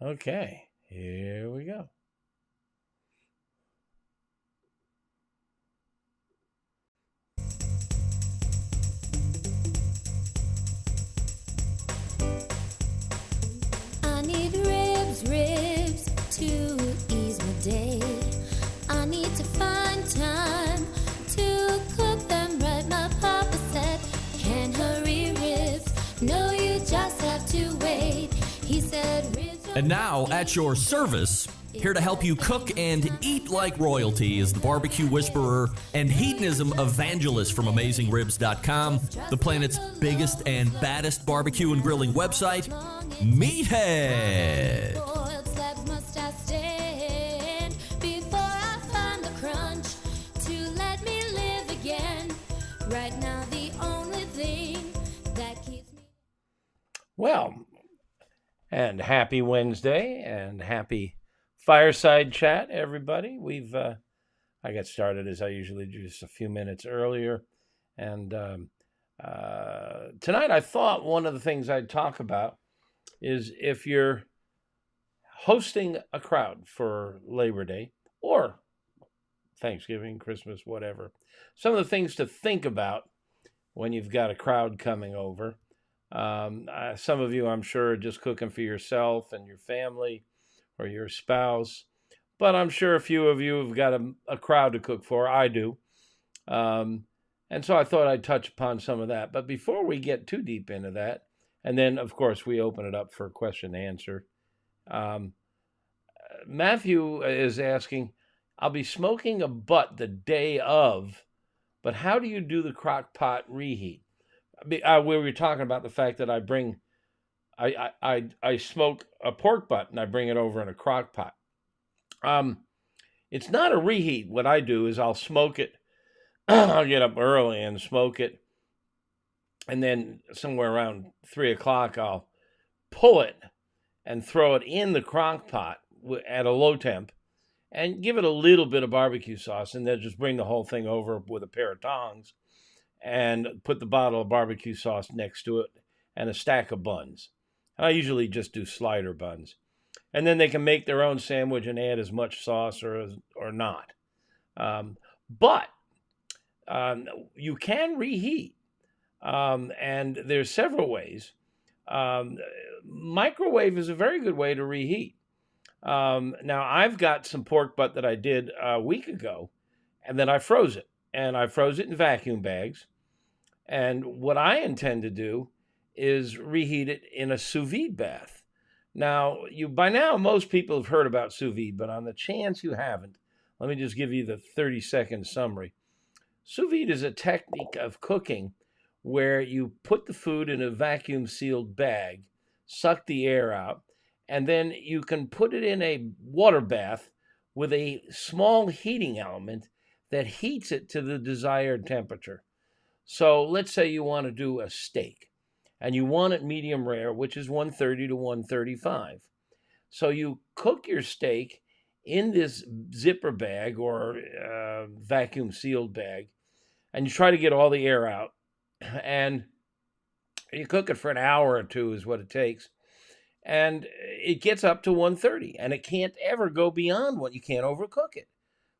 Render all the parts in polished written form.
Okay, here we go. I need ribs to ease my day. I need to find time to cook them right. My papa said, can't hurry ribs. No, you just have to wait. He said ribs are And now, at your service, here to help you cook and eat like royalty is the barbecue whisperer and hedonism evangelist from AmazingRibs.com, the planet's biggest and baddest barbecue and grilling website, Meathead. boiled slabs must I stand before I find the crunch to let me live again. Right now, the only thing that keeps me. Well, and happy Wednesday and happy Fireside Chat, everybody. I got started as I usually do, just a few minutes earlier. And tonight I thought one of the things I'd talk about is if you're hosting a crowd for Labor Day or Thanksgiving, Christmas, whatever, some of the things to think about when you've got a crowd coming over. Some of you, I'm sure, are just cooking for yourself and your family or your spouse, but I'm sure a few of you have got a crowd to cook for. I do. And so I thought I'd touch upon some of that. But before we get too deep into that, and then, of course, we open it up for question and answer, Matthew is asking, I'll be smoking a butt the day of, but how do you do the crock pot reheat? We were talking about the fact that I smoke a pork butt and I bring it over in a crock pot. It's not a reheat. What I do is I'll smoke it. I'll get up early and smoke it. And then somewhere around 3 o'clock, I'll pull it and throw it in the crock pot at a low temp and give it a little bit of barbecue sauce. And then just bring the whole thing over with a pair of tongs and put the bottle of barbecue sauce next to it and a stack of buns. And I usually just do slider buns. And then they can make their own sandwich and add as much sauce or not. But you can reheat. And there's several ways. Microwave is a very good way to reheat. Now, I've got some pork butt that I did a week ago, and then I froze it. And I froze it in vacuum bags. And what I intend to do is reheat it in a sous vide bath. Now, by now, most people have heard about sous vide, but on the chance you haven't, let me just give you the 30-second summary. Sous vide is a technique of cooking where you put the food in a vacuum-sealed bag, suck the air out, and then you can put it in a water bath with a small heating element that heats it to the desired temperature. So let's say you want to do a steak and you want it medium rare, which is 130 to 135. So you cook your steak in this zipper bag or vacuum sealed bag, and you try to get all the air out. And you cook it for an hour or two is what it takes. And it gets up to 130, and it can't ever go beyond what you can't overcook it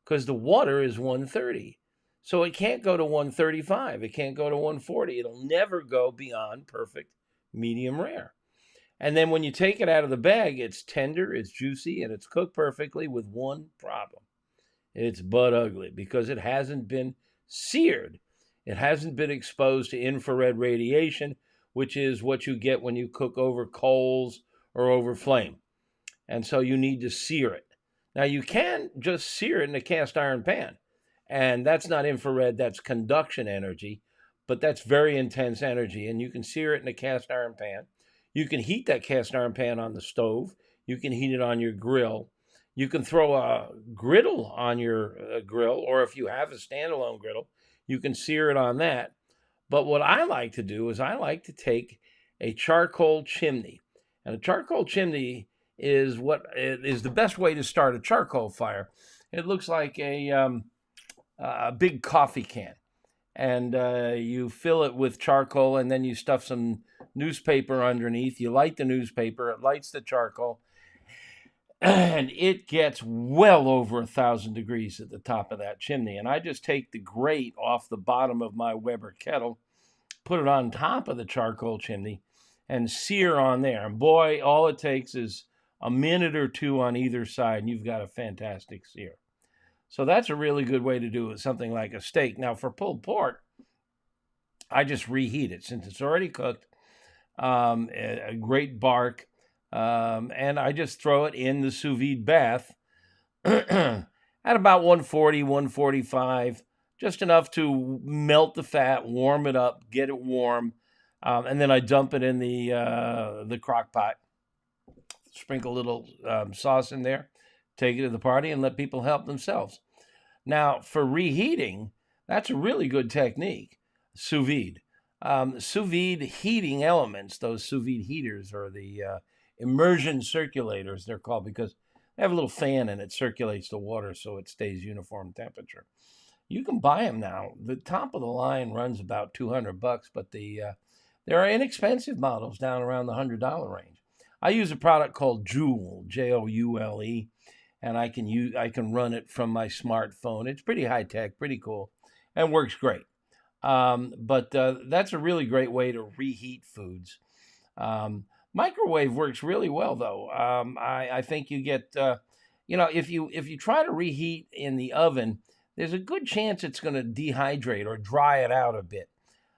because the water is 130. So it can't go to 135. It can't go to 140. It'll never go beyond perfect medium rare. And then when you take it out of the bag, it's tender, it's juicy, and it's cooked perfectly with one problem. It's butt ugly because it hasn't been seared. It hasn't been exposed to infrared radiation, which is what you get when you cook over coals or over flame. And so you need to sear it. Now, you can just sear it in a cast iron pan. And that's not infrared, that's conduction energy. But that's very intense energy. And you can sear it in a cast iron pan. You can heat that cast iron pan on the stove. You can heat it on your grill. You can throw a griddle on your grill. Or if you have a standalone griddle, you can sear it on that. But what I like to do is I like to take a charcoal chimney. And a charcoal chimney is the best way to start a charcoal fire. It looks like a big coffee can. And you fill it with charcoal, and then you stuff some newspaper underneath. You light the newspaper. It lights the charcoal. and it gets well over 1,000 degrees at the top of that chimney. And I just take the grate off the bottom of my Weber kettle, put it on top of the charcoal chimney, and sear on there. And boy, all it takes is a minute or two on either side, and you've got a fantastic sear. So that's a really good way to do it, something like a steak. Now, for pulled pork, I just reheat it since it's already cooked. A great bark, and I just throw it in the sous vide bath at about 140, 145, just enough to melt the fat, warm it up, get it warm, and then I dump it in the crock pot, sprinkle a little sauce in there, take it to the party, and let people help themselves. Now, for reheating, that's a really good technique, sous vide. Sous vide heating elements, those sous vide heaters, or the immersion circulators, they're called, because they have a little fan and it circulates the water so it stays uniform temperature. You can buy them now. The top of the line runs about $200, but there are inexpensive models down around the $100 range. I use a product called Joule, Joule, and I can run it from my smartphone. It's pretty high tech, pretty cool, and works great. But that's a really great way to reheat foods. Microwave works really well, though. I think you get, if you try to reheat in the oven, there's a good chance it's going to dehydrate or dry it out a bit.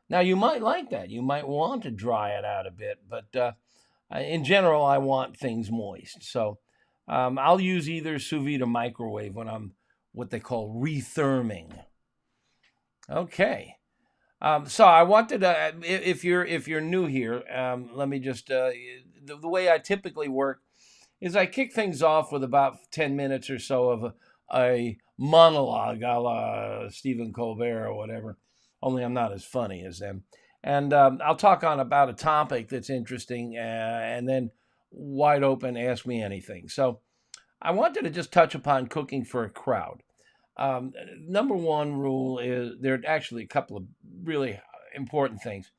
Now, you might like that. You might want to dry it out a bit, but in general, I want things moist. So I'll use either sous vide or microwave when I'm what they call retherming. Okay. So I wanted to, if you're new here, let me just, the way I typically work is I kick things off with about 10 minutes or so of a monologue a la Stephen Colbert or whatever, only I'm not as funny as them. And I'll talk on about a topic that's interesting and then wide open, ask me anything. So I wanted to just touch upon cooking for a crowd. Number one rule is, there are actually a couple of really important things.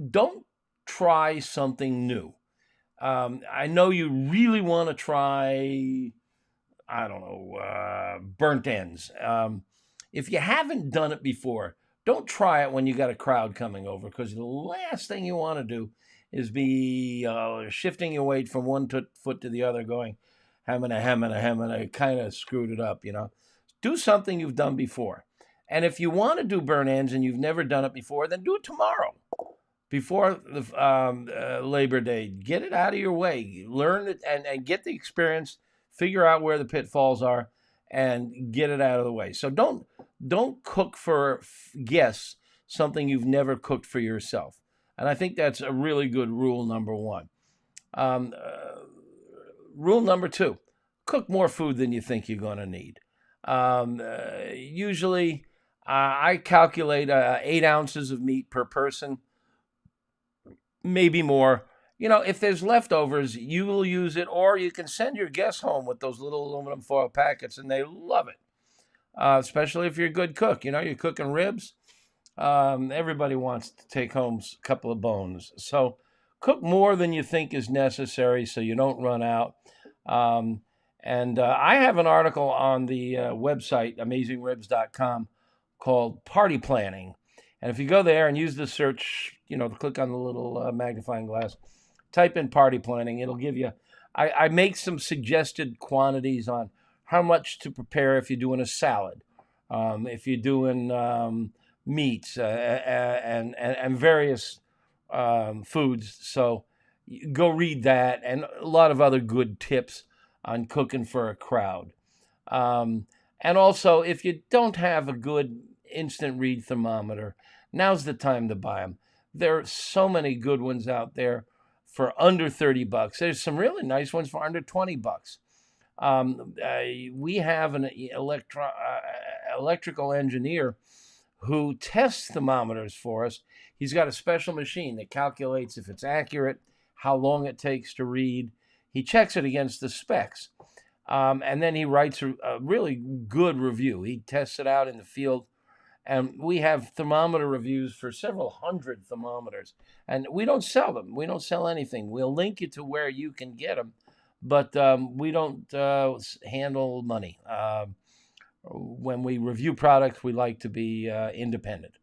Don't try something new. I know you really want to try, I don't know, burnt ends. If you haven't done it before, don't try it when you got a crowd coming over, because the last thing you want to do is be shifting your weight from one foot to the other, going hemming, kind of screwed it up, Do something you've done before. And if you want to do burn ends and you've never done it before, then do it tomorrow, before the Labor Day. Get it out of your way. Learn it and get the experience. Figure out where the pitfalls are and get it out of the way. So don't cook for guests something you've never cooked for yourself. And I think that's a really good rule, number one. Rule number two, cook more food than you think you're going to need. Usually I calculate 8 ounces of meat per person, maybe more. If there's leftovers, you will use it, or you can send your guests home with those little aluminum foil packets, and they love it. Especially if you're a good cook. You're cooking ribs. Everybody wants to take home a couple of bones. So cook more than you think is necessary so you don't run out. And I have an article on the website, AmazingRibs.com, called Party Planning. And if you go there and use the search, click on the little magnifying glass, type in Party Planning, it'll give you, I make some suggested quantities on how much to prepare if you're doing a salad, if you're doing meats and various foods. So go read that, and a lot of other good tips on cooking for a crowd. And also, if you don't have a good instant read thermometer, now's the time to buy them. There are so many good ones out there for under $30. There's some really nice ones for under $20. We have an electrical engineer who tests thermometers for us. He's got a special machine that calculates if it's accurate, how long it takes to read. He checks it against the specs. And then he writes a really good review. He tests it out in the field. And we have thermometer reviews for several hundred thermometers. And we don't sell them. We don't sell anything. We'll link you to where you can get them. but we don't handle money. When we review products, we like to be independent.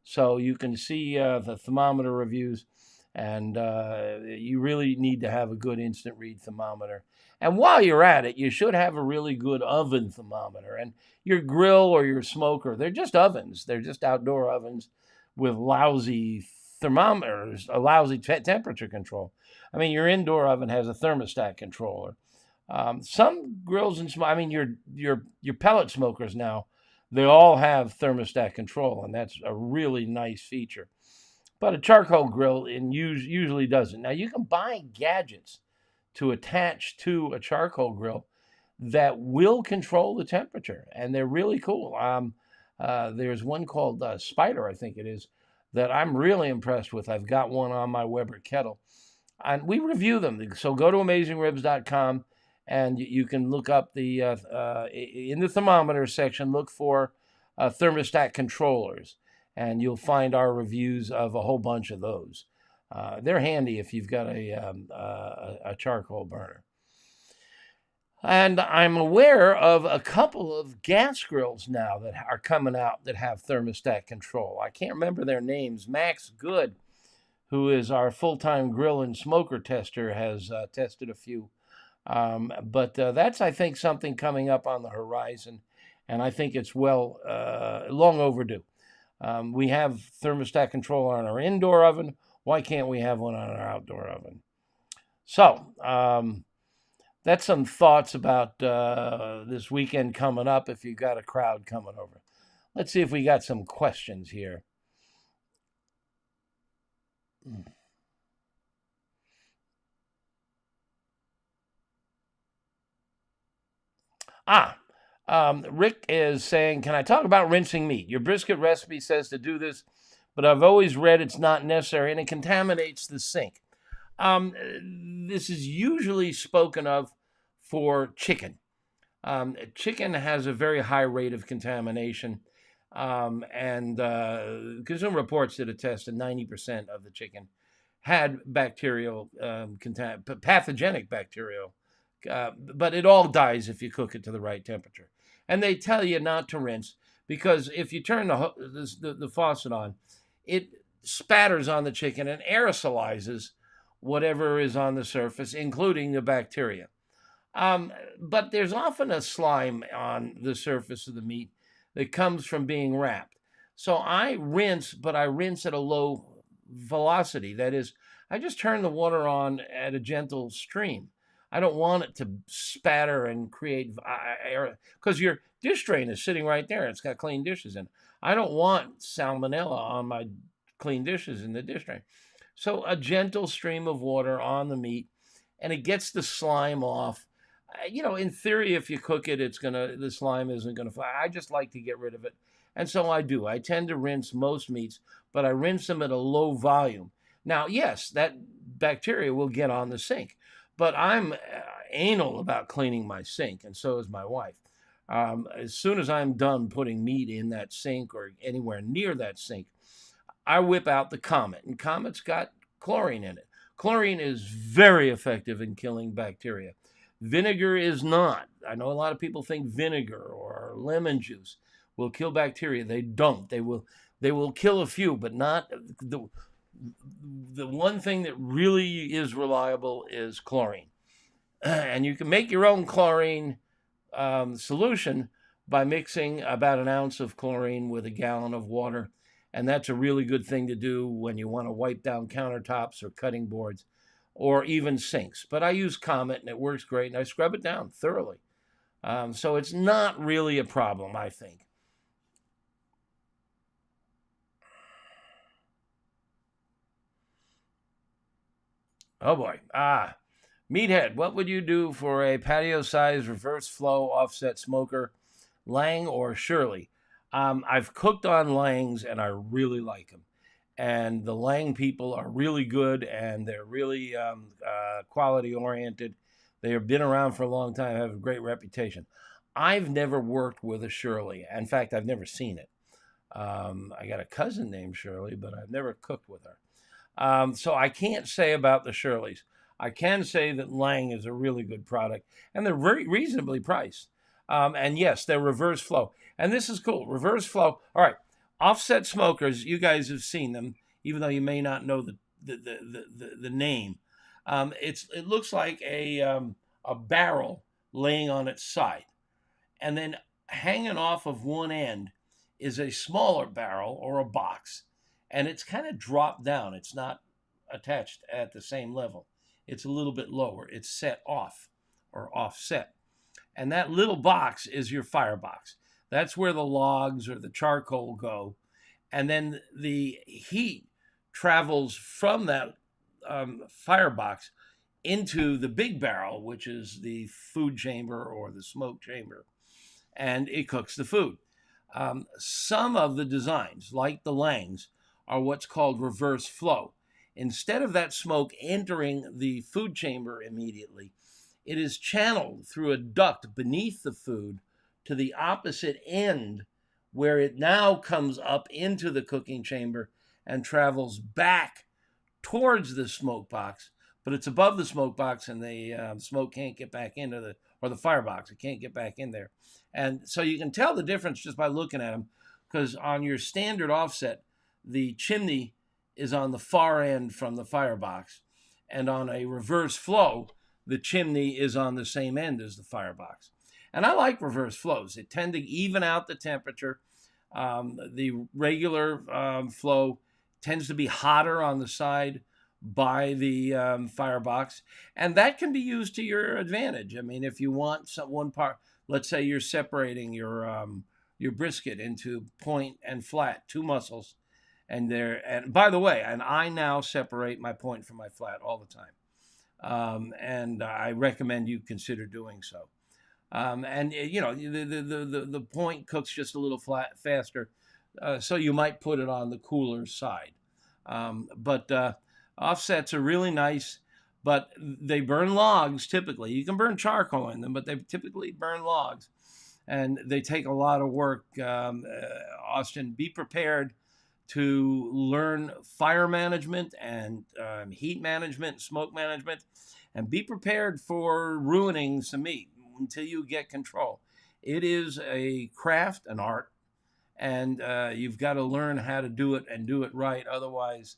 So you can see the thermometer reviews, and you really need to have a good instant read thermometer. And while you're at it, you should have a really good oven thermometer. And your grill or your smoker, they're just ovens. They're just outdoor ovens with lousy thermometers, a lousy temperature control. I mean, your indoor oven has a thermostat controller. Some grills and I mean your pellet smokers now, they all have thermostat control, and that's a really nice feature. But a charcoal grill usually doesn't. Now you can buy gadgets to attach to a charcoal grill that will control the temperature, and they're really cool. There's one called Spider, I think it is, that I'm really impressed with. I've got one on my Weber Kettle, and we review them. So go to AmazingRibs.com, and you can look up the in the thermometer section, look for thermostat controllers, and you'll find our reviews of a whole bunch of those. They're handy if you've got a charcoal burner. And I'm aware of a couple of gas grills now that are coming out that have thermostat control. I can't remember their names. Max Good, who is our full-time grill and smoker tester, has tested a few. But that's, I think, something coming up on the horizon, and I think it's long overdue. We have thermostat control on our indoor oven. Why can't we have one on our outdoor oven? So that's some thoughts about this weekend coming up if you've got a crowd coming over. Let's see if we got some questions here. Rick is saying, can I talk about rinsing meat? Your brisket recipe says to do this, but I've always read it's not necessary and it contaminates the sink. This is usually spoken of for chicken. Chicken has a very high rate of contamination, and Consumer Reports did a test, and 90% of the chicken had bacterial, pathogenic bacterial, but it all dies if you cook it to the right temperature. And they tell you not to rinse, because if you turn the faucet on, it spatters on the chicken and aerosolizes whatever is on the surface, including the bacteria. But there's often a slime on the surface of the meat that comes from being wrapped. So I rinse, but I rinse at a low velocity. That is, I just turn the water on at a gentle stream. I don't want it to spatter and create air, because your dish drain is sitting right there. It's got clean dishes in it. I don't want salmonella on my clean dishes in the dish drain. So a gentle stream of water on the meat, and it gets the slime off. In theory, if you cook it, the slime isn't gonna fly. I just like to get rid of it, and so I do. I tend to rinse most meats, but I rinse them at a low volume. Now, yes, that bacteria will get on the sink, but I'm anal about cleaning my sink, and so is my wife. As soon as I'm done putting meat in that sink or anywhere near that sink, I whip out the Comet, and Comet's got chlorine in it. Chlorine is very effective in killing bacteria. Vinegar is not. I know a lot of people think vinegar or lemon juice will kill bacteria. They don't. They will kill a few, but not the one thing that really is reliable is chlorine. And you can make your own chlorine solution by mixing about an ounce of chlorine with a gallon of water. And that's a really good thing to do when you want to wipe down countertops or cutting boards or even sinks. But I use Comet, and it works great, and I scrub it down thoroughly. So it's not really a problem, I think. Oh boy. Meathead, what would you do for a patio-sized reverse flow offset smoker, Lang or Shirley? I've cooked on Langs, and I really like them. And the Lang people are really good, and they're really quality-oriented. They have been around for a long time, have a great reputation. I've never worked with a Shirley. In fact, I've never seen it. I got a cousin named Shirley, but I've never cooked with her. So I can't say about the Shirleys. I can say that Lang is a really good product, and they're very reasonably priced. And yes, they're reverse flow. And this is cool. Reverse flow. All right. Offset smokers, you guys have seen them, even though you may not know the name. It looks like a barrel laying on its side. And then hanging off of one end is a smaller barrel or a box. And it's kind of dropped down. It's not attached at the same level. It's a little bit lower. It's set off or offset. And that little box is your firebox. That's where the logs or the charcoal go. And then the heat travels from that firebox into the big barrel, which is the food chamber or the smoke chamber, and it cooks the food. Some of the designs, like the Langs, are what's called reverse flow. Instead of that smoke entering the food chamber immediately, it is channeled through a duct beneath the food to the opposite end, where it now comes up into the cooking chamber and travels back towards the smoke box. But it's above the smoke box, and the smoke can't get back into the firebox. It can't get back in there. And so you can tell the difference just by looking at them, because on your standard offset, the chimney is on the far end from the firebox. And on a reverse flow, the chimney is on the same end as the firebox. And I like reverse flows. They tend to even out the temperature. The regular flow tends to be hotter on the side by the firebox, and that can be used to your advantage. I mean, if you want one part, let's say you're separating your brisket into point and flat, two muscles, and by the way, and I now separate my point from my flat all the time, and I recommend you consider doing so. And you know, the point cooks just a little faster, so you might put it on the cooler side. But offsets are really nice, but they burn logs typically. You can burn charcoal in them, but they typically burn logs, and they take a lot of work. Austin, be prepared to learn fire management and heat management, smoke management, and be prepared for ruining some meat until you get control. It is a craft, an art, and you've got to learn how to do it and do it right. Otherwise,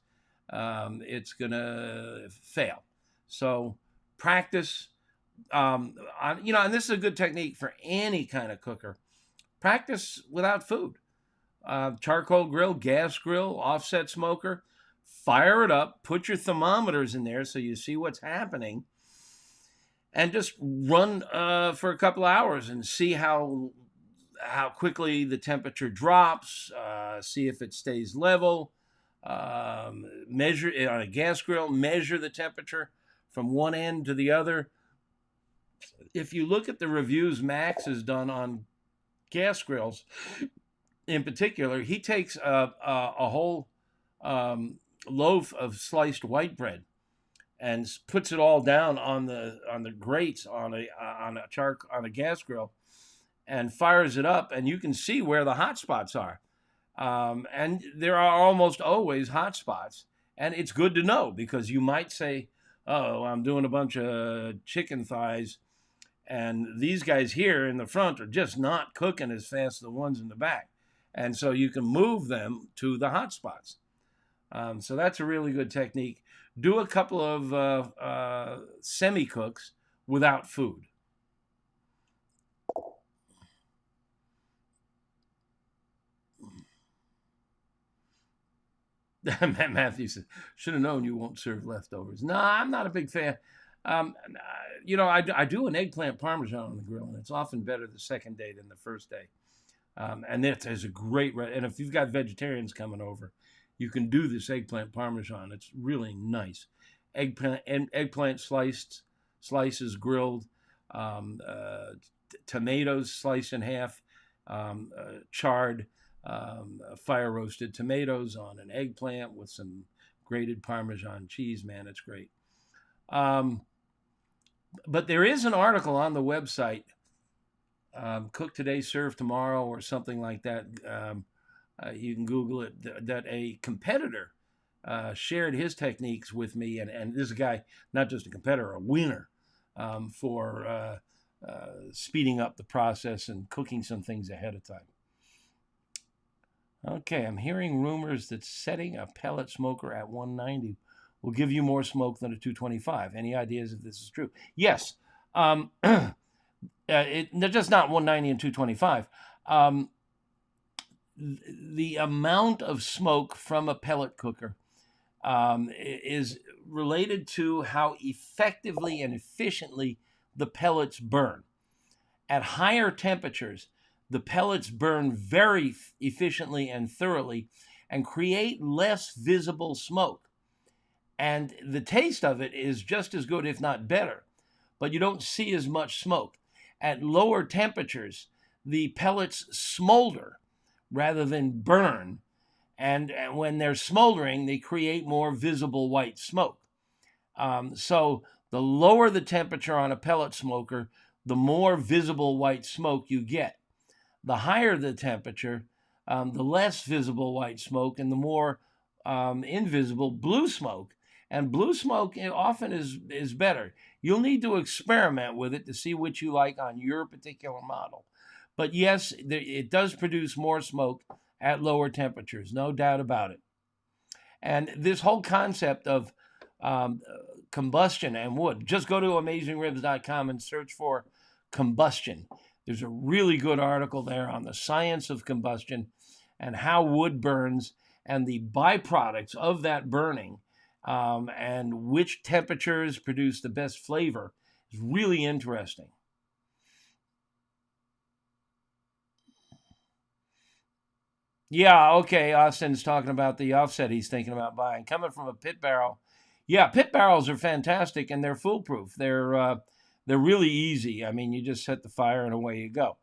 it's going to fail. So practice, and this is a good technique for any kind of cooker. Practice without food. Charcoal grill, gas grill, offset smoker, fire it up, put your thermometers in there so you see what's happening, and just run for a couple of hours and see how quickly the temperature drops, see if it stays level, measure it on a gas grill, measure the temperature from one end to the other. If you look at the reviews Max has done on gas grills in particular, he takes a whole loaf of sliced white bread and puts it all down on the grates on a gas grill and fires it up, and you can see where the hot spots are. And there are almost always hot spots, and it's good to know, because you might say, oh, I'm doing a bunch of chicken thighs, and these guys here in the front are just not cooking as fast as the ones in the back. And so you can move them to the hot spots. So that's a really good technique. Do a couple of semi-cooks without food. Matthew said, should have known you won't serve leftovers. No, I'm not a big fan. I do an eggplant parmesan on the grill, and it's often better the second day than the first day. And that is a great, and if you've got vegetarians coming over, you can do this eggplant parmesan. It's really nice. Eggplant slices grilled, tomatoes sliced in half, charred, fire roasted tomatoes on an eggplant with some grated Parmesan cheese. Man, it's great. But there is an article on the website, Cook Today, Serve Tomorrow, or something like that. You can Google it, that a competitor shared his techniques with me, and this is a guy, not just a competitor, a winner, for speeding up the process and cooking some things ahead of time. Okay, I'm hearing rumors that setting a pellet smoker at 190 will give you more smoke than a 225. Any ideas if this is true? Yes. They're just not 190 and 225. The amount of smoke from a pellet cooker is related to how effectively and efficiently the pellets burn. At higher temperatures, the pellets burn very efficiently and thoroughly and create less visible smoke. And the taste of it is just as good, if not better, but you don't see as much smoke. At lower temperatures, the pellets smolder rather than burn. And when they're smoldering, they create more visible white smoke. So the lower the temperature on a pellet smoker, the more visible white smoke you get. The higher the temperature, the less visible white smoke and the more invisible blue smoke. And blue smoke often is better. You'll need to experiment with it to see what you like on your particular model. But yes, it does produce more smoke at lower temperatures, no doubt about it. And this whole concept of combustion and wood, just go to AmazingRibs.com and search for combustion. There's a really good article there on the science of combustion and how wood burns and the byproducts of that burning, and which temperatures produce the best flavor. It's really interesting. Yeah, okay. Austin's talking about the offset he's thinking about buying. Coming from a pit barrel. Yeah, pit barrels are fantastic and they're foolproof. They're really easy. I mean, you just set the fire and away you go.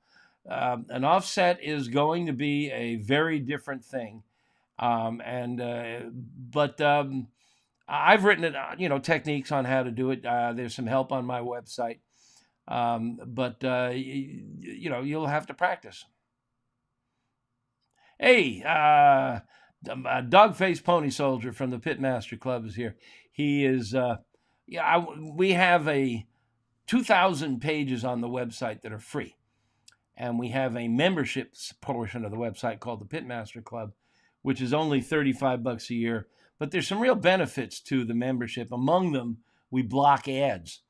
An offset is going to be a very different thing. But I've written it, techniques on how to do it. There's some help on my website. But you'll have to practice. Hey, Dog-Faced Pony Soldier from the Pitmaster Club is here. He is, we have 2,000 pages on the website that are free. And we have a membership portion of the website called the Pitmaster Club, which is only $35 a year. But there's some real benefits to the membership. Among them, we block ads,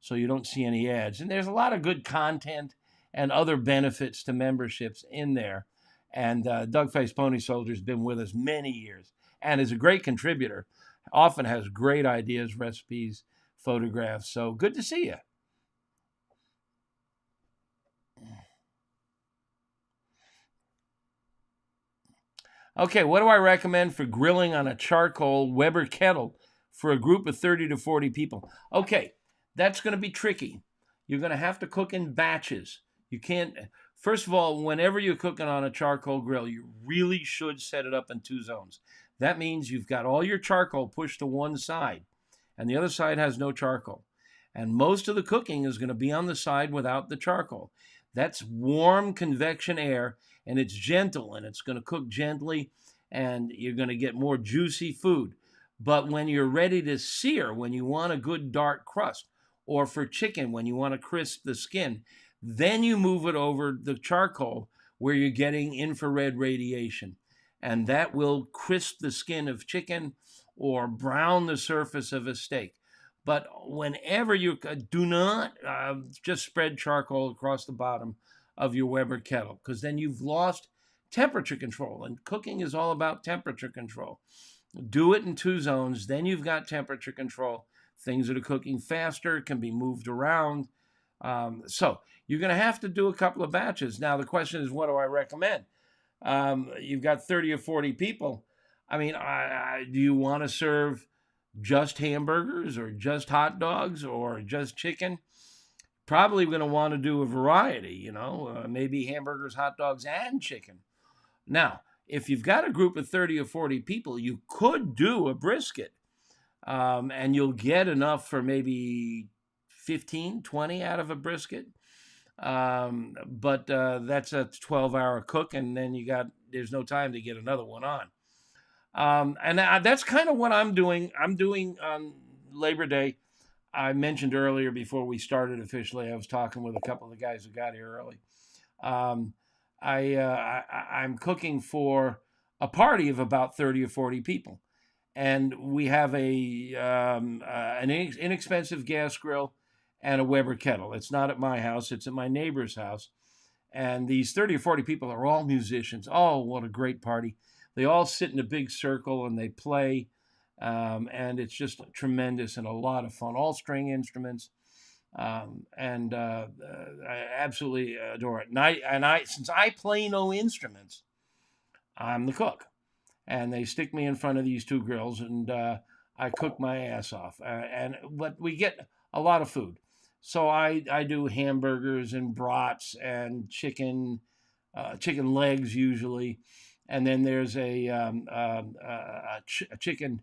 so you don't see any ads. And there's a lot of good content and other benefits to memberships in there. And Dog-Faced Pony Soldier has been with us many years and is a great contributor. Often has great ideas, recipes, photographs. So good to see you. Okay, what do I recommend for grilling on a charcoal Weber kettle for a group of 30 to 40 people? Okay, that's going to be tricky. You're going to have to cook in batches. You can't... First of all, whenever you're cooking on a charcoal grill, you really should set it up in 2 zones. That means you've got all your charcoal pushed to one side, and the other side has no charcoal. And most of the cooking is going to be on the side without the charcoal. That's warm convection air, and it's gentle, and it's going to cook gently, and you're going to get more juicy food. But when you're ready to sear, when you want a good dark crust, or for chicken, when you want to crisp the skin, then you move it over the charcoal where you're getting infrared radiation. And that will crisp the skin of chicken or brown the surface of a steak. But whenever you do not just spread charcoal across the bottom of your Weber kettle, because then you've lost temperature control. And cooking is all about temperature control. Do it in 2 zones, then you've got temperature control. Things that are cooking faster can be moved around. So you're going to have to do a couple of batches. Now, the question is, what do I recommend? You've got 30 or 40 people. I mean, do you want to serve just hamburgers or just hot dogs or just chicken? Probably going to want to do a variety, maybe hamburgers, hot dogs, and chicken. Now, if you've got a group of 30 or 40 people, you could do a brisket, and you'll get enough for maybe 15, 20 out of a brisket. But that's a 12-hour cook, and then there's no time to get another one on. That's kind of what I'm doing. I'm doing on Labor Day. I mentioned earlier before we started officially, I was talking with a couple of the guys who got here early. Um, I'm cooking for a party of about 30 or 40 people. And we have an inexpensive gas grill and a Weber kettle. It's not at my house, it's at my neighbor's house. And these 30 or 40 people are all musicians. Oh, what a great party. They all sit in a big circle and they play. And it's just tremendous and a lot of fun. All string instruments. I absolutely adore it. And since I play no instruments, I'm the cook. And they stick me in front of these two grills, and I cook my ass off. But we get a lot of food. So I do hamburgers and brats and chicken legs usually, and then there's a chicken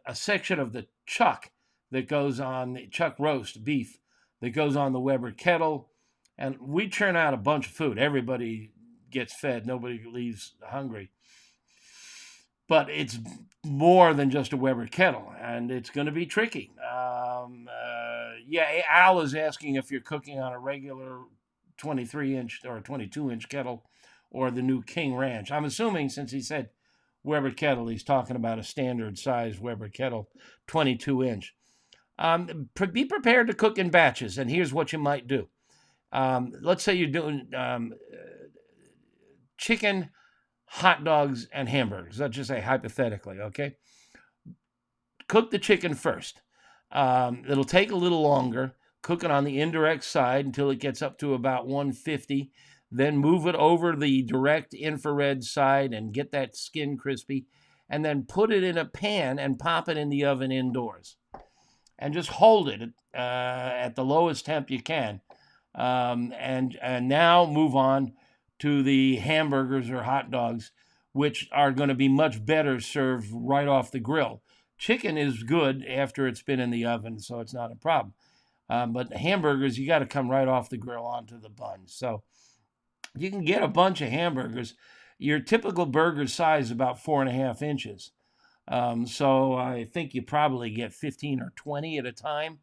a section of the chuck that goes on the chuck roast beef that goes on the Weber kettle, and we churn out a bunch of food. Everybody gets fed. Nobody leaves hungry. But it's more than just a Weber kettle, and it's going to be tricky. Al is asking if you're cooking on a regular 23-inch or 22-inch kettle or the new King Ranch. I'm assuming since he said Weber kettle, he's talking about a standard size Weber kettle, 22-inch. Be prepared to cook in batches, and here's what you might do. Let's say you're doing chicken, hot dogs, and hamburgers. Let's just say hypothetically, okay? Cook the chicken first. It'll take a little longer. Cook it on the indirect side until it gets up to about 150. Then move it over the direct infrared side and get that skin crispy. And then put it in a pan and pop it in the oven indoors. And just hold it at the lowest temp you can. And now move on to the hamburgers or hot dogs, which are going to be much better served right off the grill. Chicken is good after it's been in the oven, so it's not a problem. But hamburgers, you got to come right off the grill onto the bun. So you can get a bunch of hamburgers. Your typical burger size is about 4.5 inches. So I think you probably get 15 or 20 at a time.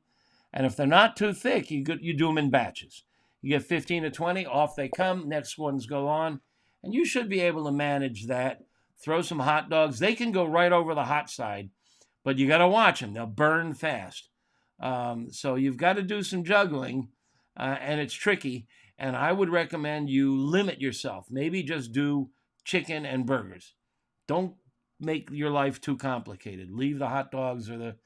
And if they're not too thick, you do them in batches. You get 15 to 20, off they come, next ones go on, and you should be able to manage that. Throw some hot dogs. They can go right over the hot side, but you got to watch them. They'll burn fast. So you've got to do some juggling, and it's tricky, and I would recommend you limit yourself. Maybe just do chicken and burgers. Don't make your life too complicated. Leave the hot dogs or the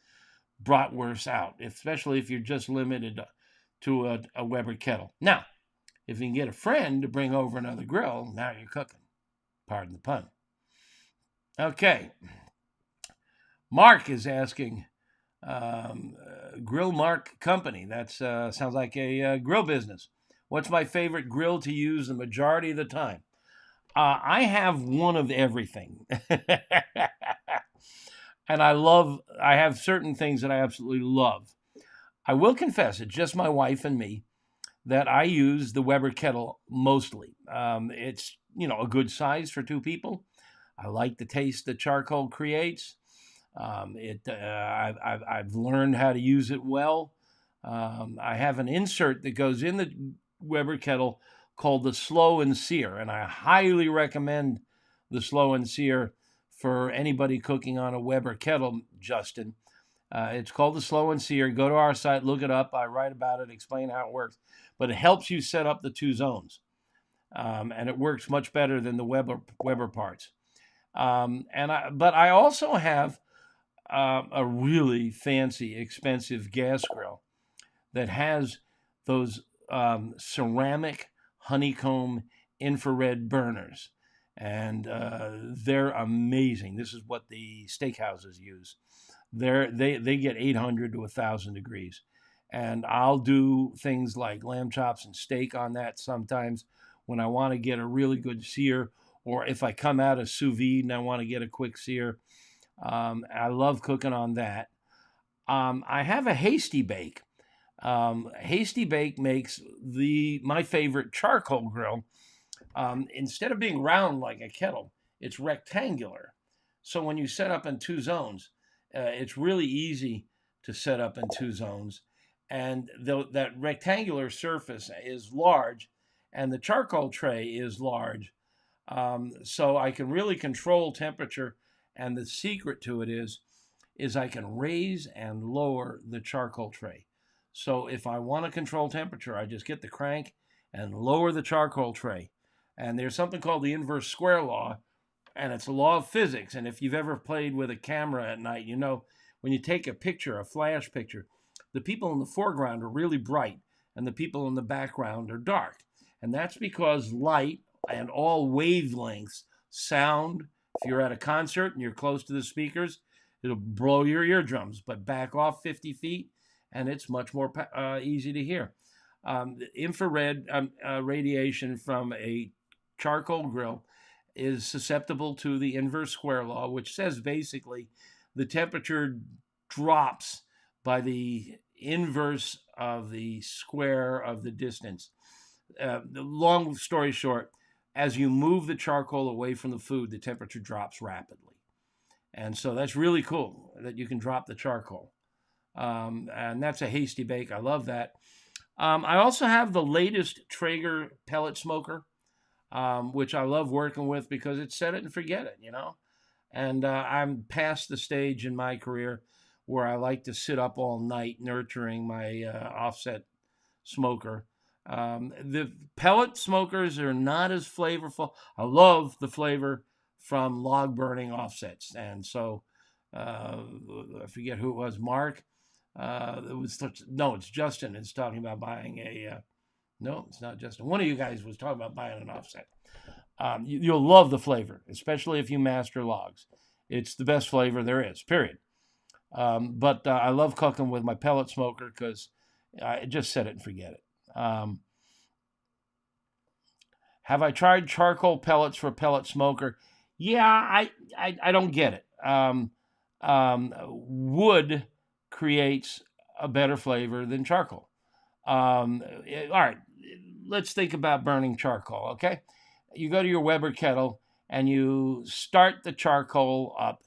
bratwurst out, especially if you're just limited to a Weber kettle. Now, if you can get a friend to bring over another grill, now you're cooking. Pardon the pun. Okay. Mark is asking, Grill Mark Company. That sounds like a grill business. What's my favorite grill to use the majority of the time? I have one of everything. And I have certain things that I absolutely love. I will confess, it's just my wife and me that I use the Weber kettle mostly. It's, a good size for two people. I like the taste that charcoal creates. I've learned how to use it well. I have an insert that goes in the Weber kettle called the Slow and Sear, and I highly recommend the Slow and Sear for anybody cooking on a Weber kettle, Justin. It's called the Slow and Sear. Go to our site, look it up. I write about it, explain how it works. But it helps you set up the two zones. And it works much better than the Weber parts. But I also have a really fancy, expensive gas grill that has those ceramic honeycomb infrared burners. And they're amazing. This is what the steakhouses use. They get 800 to 1,000 degrees. And I'll do things like lamb chops and steak on that sometimes when I want to get a really good sear, or if I come out of sous vide and I want to get a quick sear. I love cooking on that. I have a Hasty Bake. Hasty Bake makes my favorite charcoal grill. Instead of being round like a kettle, it's rectangular. So when you set up in 2 zones, it's really easy to set up in 2 zones. And that rectangular surface is large, and the charcoal tray is large. So I can really control temperature. And the secret to it is I can raise and lower the charcoal tray. So if I want to control temperature, I just get the crank and lower the charcoal tray. And there's something called the inverse square law, and it's a law of physics. And if you've ever played with a camera at night, you know when you take a picture, a flash picture, the people in the foreground are really bright and the people in the background are dark. And that's because light and all wavelengths, sound, if you're at a concert and you're close to the speakers, it'll blow your eardrums, but back off 50 feet and it's much more easy to hear. The infrared radiation from a charcoal grill is susceptible to the inverse square law, which says basically the temperature drops by the inverse of the square of the distance. The long story short, as you move the charcoal away from the food, the temperature drops rapidly. And so that's really cool that you can drop the charcoal. And that's a Hasty Bake. I love that. I also have the latest Traeger pellet smoker, which I love working with because it's set it and forget it, you know. And I'm past the stage in my career where I like to sit up all night nurturing my offset smoker. The pellet smokers are not as flavorful. I love the flavor from log burning offsets. And so I forget who it was, Mark. It's Justin is talking about buying no, it's not Justin. One of you guys was talking about buying an offset. You'll love the flavor, especially if you master logs. It's the best flavor there is, period. But I love cooking with my pellet smoker because I just set it and forget it. Have I tried charcoal pellets for pellet smoker? Yeah, I don't get it. Wood creates a better flavor than charcoal. All right, let's think about burning charcoal, okay? You go to your Weber kettle and you start the charcoal up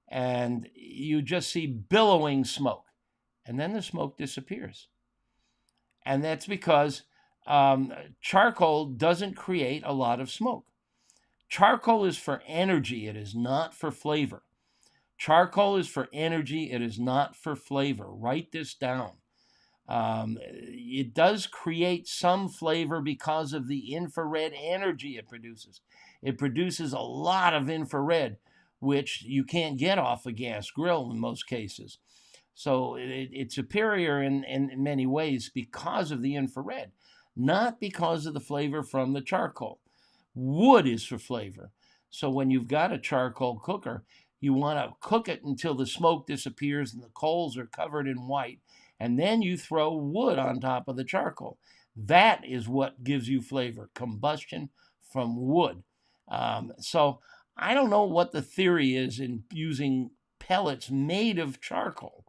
and you just see billowing smoke. And then the smoke disappears. And that's because charcoal doesn't create a lot of smoke. Charcoal is for energy. It is not for flavor. Charcoal is for energy. It is not for flavor. Write this down. It does create some flavor because of the infrared energy it produces. It produces a lot of infrared, which you can't get off a gas grill in most cases. So it's superior in many ways because of the infrared, not because of the flavor from the charcoal. Wood is for flavor. So when you've got a charcoal cooker, you want to cook it until the smoke disappears and the coals are covered in white. And then you throw wood on top of the charcoal. That is what gives you flavor, combustion from wood. So I don't know what the theory is in using pellets made of charcoal.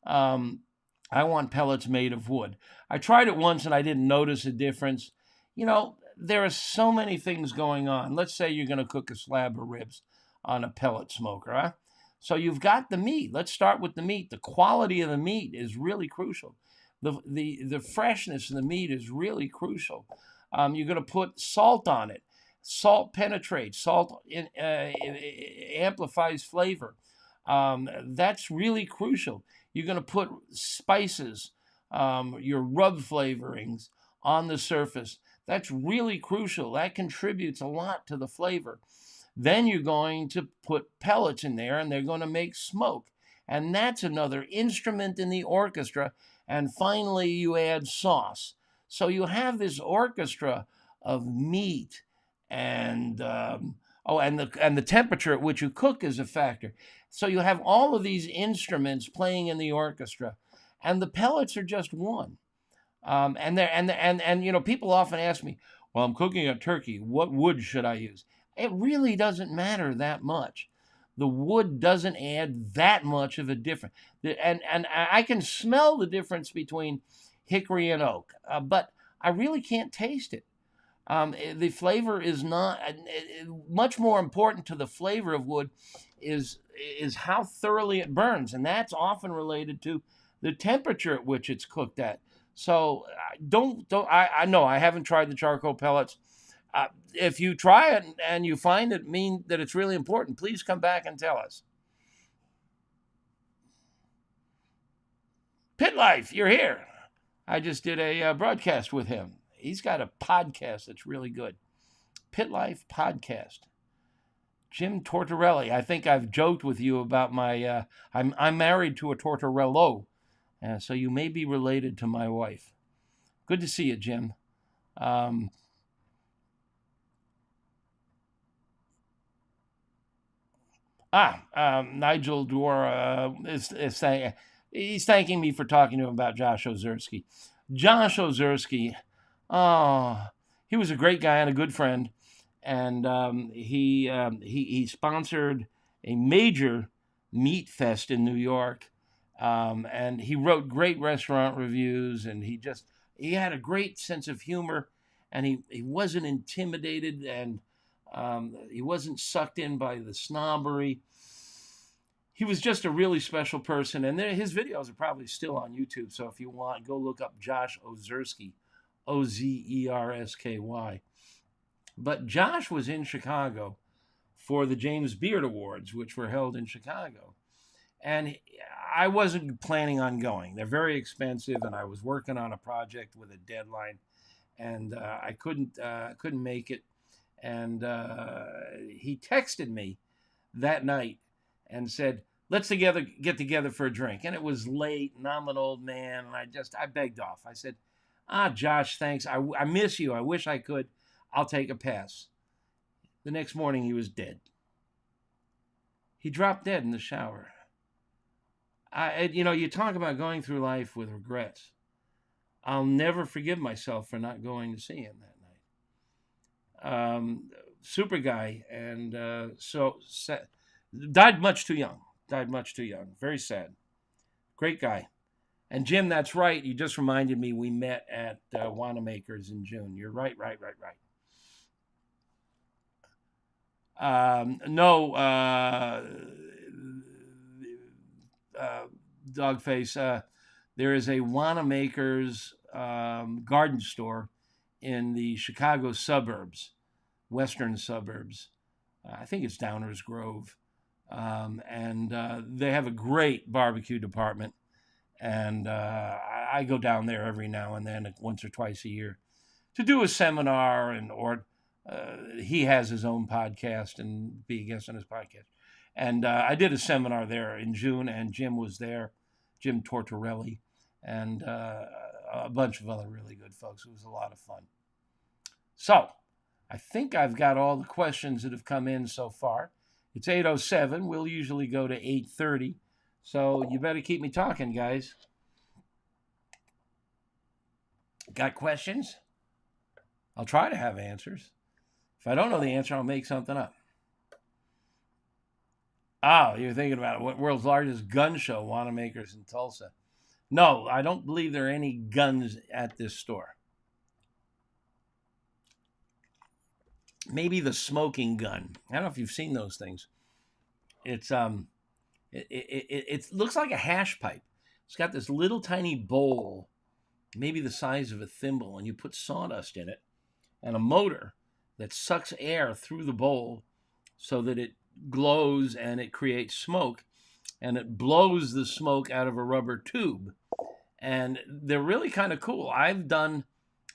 I want pellets made of wood. I tried it once and I didn't notice a difference. You know, there are so many things going on. Let's say you're going to cook a slab of ribs on a pellet smoker, huh? So you've got the meat. Let's start with the meat. The quality of the meat is really crucial. The freshness of the meat is really crucial. You're going to put salt on it. Salt penetrates. Salt amplifies flavor. That's really crucial. You're going to put spices, your rub flavorings on the surface. That's really crucial. That contributes a lot to the flavor. Then you're going to put pellets in there and they're going to make smoke. And that's another instrument in the orchestra. And finally, you add sauce. So you have this orchestra of meat and the temperature at which you cook is a factor. So you have all of these instruments playing in the orchestra, and the pellets are just one. And you know, people often ask me, well, I'm cooking a turkey. What wood should I use? It really doesn't matter that much. The wood doesn't add that much of a difference. And I can smell the difference between hickory and oak, but I really can't taste it. The flavor is not much more important to the flavor of wood is how thoroughly it burns, and that's often related to the temperature at which it's cooked at. So I know I haven't tried the charcoal pellets. If you try it and you find it mean that it's really important, please come back and tell us. Pit Life, you're here. I just did a broadcast with him. He's got a podcast that's really good. Pit Life Podcast. Jim Tortorelli. I think I've joked with you about my. I'm married to a Tortorello, so you may be related to my wife. Good to see you, Jim. Nigel Dwar is saying he's thanking me for talking to him about Josh Ozersky. Josh Ozersky, he was a great guy and a good friend, and he sponsored a major meat fest in New York, and he wrote great restaurant reviews, and he had a great sense of humor, and he wasn't intimidated, and he wasn't sucked in by the snobbery. He was just a really special person, and his videos are probably still on YouTube. So if you want, go look up Josh Ozersky, Ozersky. But Josh was in Chicago for the James Beard Awards, which were held in Chicago, and I wasn't planning on going. They're very expensive, and I was working on a project with a deadline, and I couldn't make it. And he texted me that night and said, let's get together for a drink. And it was late, and I'm an old man, and I begged off. I said, Josh, thanks. I miss you. I wish I could. I'll take a pass. The next morning, he was dead. He dropped dead in the shower. You talk about going through life with regrets. I'll never forgive myself for not going to see him that night. Super guy, and died much too young. Very sad. Great guy. And Jim, that's right. You just reminded me we met at Wanamaker's in June. You're right. Dogface. There is a Wanamaker's garden store in the Chicago suburbs, western suburbs. I think it's Downers Grove. And they have a great barbecue department. And I go down there every now and then, once or twice a year, to do a seminar, or he has his own podcast and be a guest on his podcast. And I did a seminar there in June, and Jim was there, Jim Tortorelli, and a bunch of other really good folks. It was a lot of fun. So I think I've got all the questions that have come in so far. It's 8:07. We'll usually go to 8:30. So you better keep me talking, guys. Got questions? I'll try to have answers. If I don't know the answer, I'll make something up. Oh, you're thinking about it. What world's largest gun show, Wanamaker's in Tulsa? No, I don't believe there are any guns at this store. Maybe the smoking gun. I don't know if you've seen those things. It's it looks like a hash pipe. It's got this little tiny bowl, maybe the size of a thimble, and you put sawdust in it and a motor that sucks air through the bowl so that it glows and it creates smoke, and it blows the smoke out of a rubber tube. And they're really kind of cool. I've done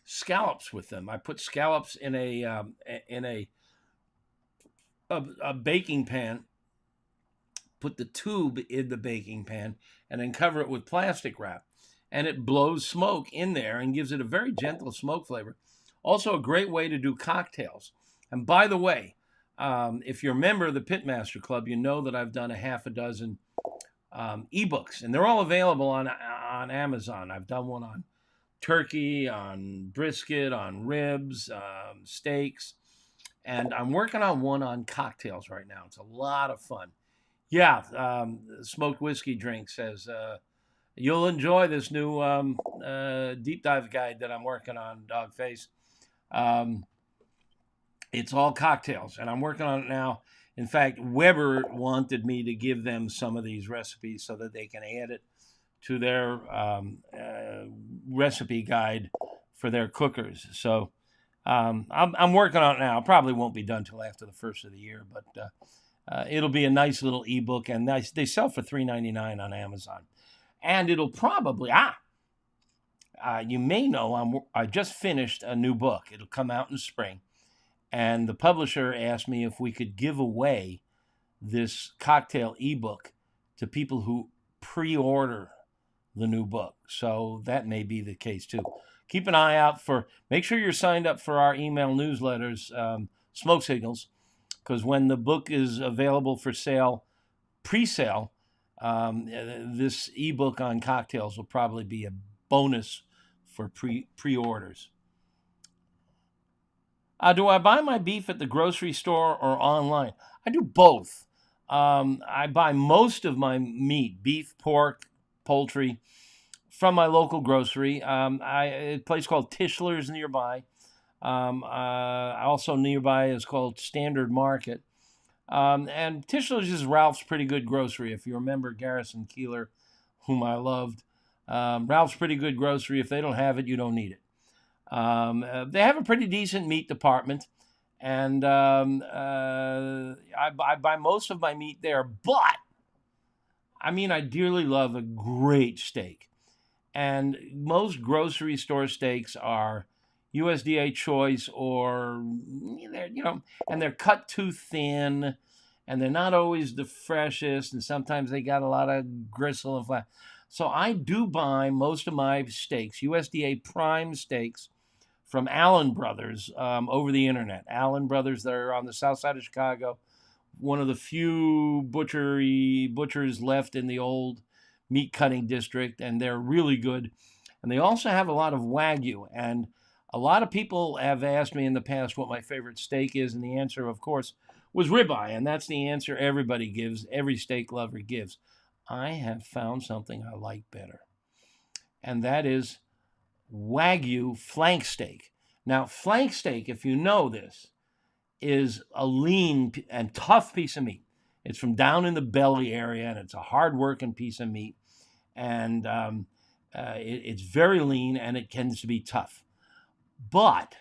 scallops with them. I put scallops in a baking pan, put the tube in the baking pan, and then cover it with plastic wrap. And it blows smoke in there and gives it a very gentle smoke flavor. Also a great way to do cocktails. And by the way, if you're a member of the Pitmaster Club, you know that I've done a half a dozen ebooks, and they're all available on Amazon. I've done one on turkey, on brisket, on ribs, steaks, and I'm working on one on cocktails right now. It's a lot of fun. Yeah, Smoked Whiskey Drink says, you'll enjoy this new deep dive guide that I'm working on, Dogface. It's all cocktails, and I'm working on it now. In fact, Weber wanted me to give them some of these recipes so that they can add it to their recipe guide for their cookers. So I'm working on it now. Probably won't be done till after the first of the year, but it'll be a nice little ebook, and they sell for $3.99 on Amazon. And it'll probably you may know I just finished a new book. It'll come out in spring, and the publisher asked me if we could give away this cocktail ebook to people who pre-order the new book. So that may be the case too. Keep an eye out make sure you're signed up for our email newsletters, Smoke Signals, because when the book is available for sale, pre-sale, this ebook on cocktails will probably be a bonus for pre-orders. Do I buy my beef at the grocery store or online? I do both. I buy most of my meat, beef, pork, poultry, from my local grocery. A place called Tischler's nearby. Also nearby is called Standard Market. And Tischler's is Ralph's Pretty Good Grocery. If you remember Garrison Keeler, whom I loved. Ralph's Pretty Good Grocery. If they don't have it, you don't need it. They have a pretty decent meat department, and I buy most of my meat there. But, I dearly love a great steak. And most grocery store steaks are USDA choice, or, and they're cut too thin, and they're not always the freshest, and sometimes they got a lot of gristle and fat. So I do buy most of my steaks, USDA prime steaks, from Allen Brothers over the internet. Allen Brothers, they're on the south side of Chicago, one of the few butchers left in the old meat cutting district, and they're really good. And they also have a lot of Wagyu, and a lot of people have asked me in the past what my favorite steak is, and the answer, of course, was ribeye, and that's the answer everybody gives, every steak lover gives. I have found something I like better, and that is Wagyu flank steak. Now, flank steak, if you know this, is a lean and tough piece of meat. It's from down in the belly area, and it's a hard-working piece of meat, and it's very lean, and it tends to be tough. But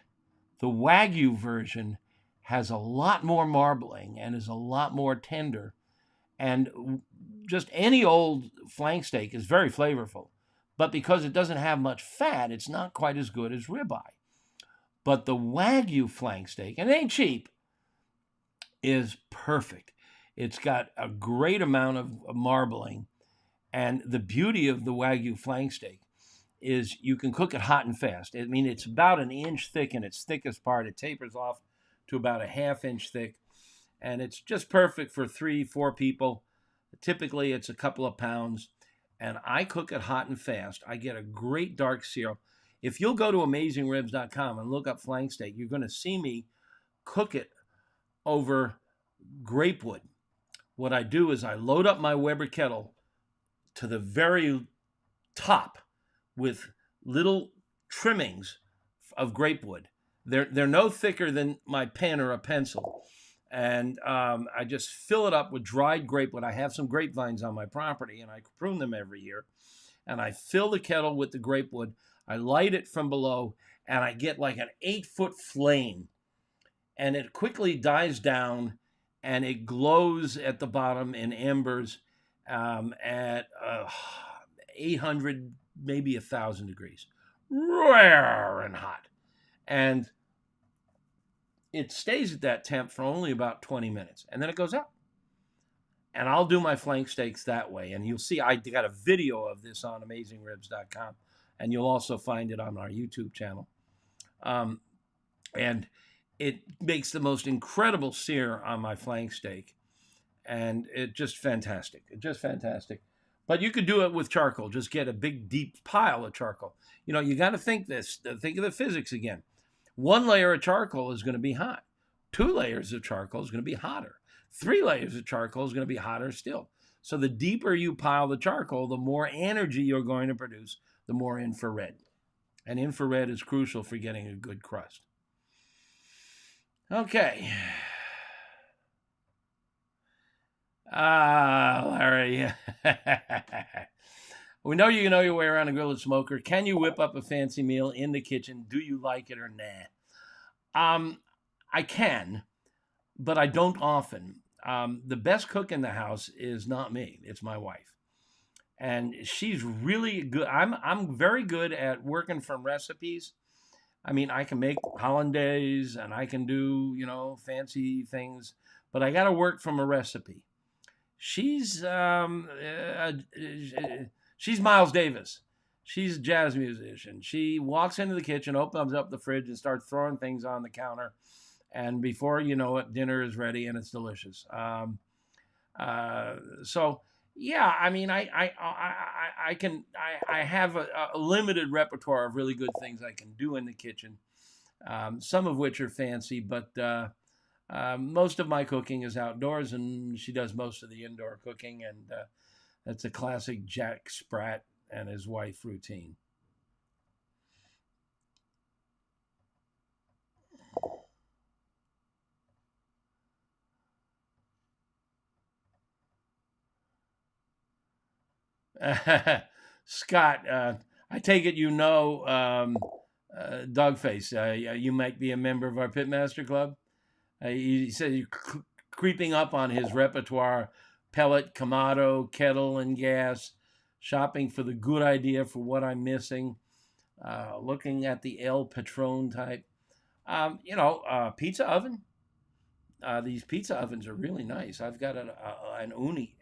the Wagyu version has a lot more marbling and is a lot more tender, and just any old flank steak is very flavorful. But because it doesn't have much fat, it's not quite as good as ribeye. But the Wagyu flank steak, and it ain't cheap, is perfect. It's got a great amount of marbling. And the beauty of the Wagyu flank steak is you can cook it hot and fast. It's about an inch thick in its thickest part. It tapers off to about a half-inch thick. And it's just perfect for 3-4 people. Typically, it's a couple of pounds. And I cook it hot and fast. I get a great dark sear. If you'll go to AmazingRibs.com and look up flank steak, you're going to see me cook it over grapewood. What I do is I load up my Weber kettle to the very top with little trimmings of grapewood. They're no thicker than my pen or a pencil. And I just fill it up with dried grapewood. I have some grapevines on my property, and I prune them every year. And I fill the kettle with the grapewood. I light it from below, and I get like an 8-foot flame. And it quickly dies down, and it glows at the bottom in embers at 800, maybe 1,000 degrees. Rare and hot. And it stays at that temp for only about 20 minutes, and then it goes out. And I'll do my flank steaks that way. And you'll see I got a video of this on AmazingRibs.com, and you'll also find it on our YouTube channel. And it makes the most incredible sear on my flank steak, and it's just fantastic. It's just fantastic. But you could do it with charcoal. Just get a big, deep pile of charcoal. You got to think of the physics again. 1 layer of charcoal is going to be hot. 2 layers of charcoal is going to be hotter. 3 layers of charcoal is going to be hotter still. So the deeper you pile the charcoal, the more energy you're going to produce, the more infrared. And infrared is crucial for getting a good crust. Okay. Larry. We know you know your way around a grill and smoker. Can you whip up a fancy meal in the kitchen? Do you like it or nah? I can, but I don't often. The best cook in the house is not me. It's my wife. And she's really good. I'm very good at working from recipes. I mean, I can make hollandaise and I can do, fancy things, but I got to work from a recipe. She's she's Miles Davis. She's a jazz musician. She walks into the kitchen, opens up the fridge, and starts throwing things on the counter. And before you know it, dinner is ready and it's delicious. So yeah, I mean, I have a limited repertoire of really good things I can do in the kitchen. Some of which are fancy, but most of my cooking is outdoors, and she does most of the indoor cooking, and that's a classic Jack Sprat and his wife routine. Scott, I take it Dogface. You might be a member of our Pitmaster Club. He said you're creeping up on his repertoire: pellet, Kamado, kettle, and gas. Shopping for the good idea for what I'm missing. Looking at the El Patron type. Pizza oven. These pizza ovens are really nice. I've got an Uni.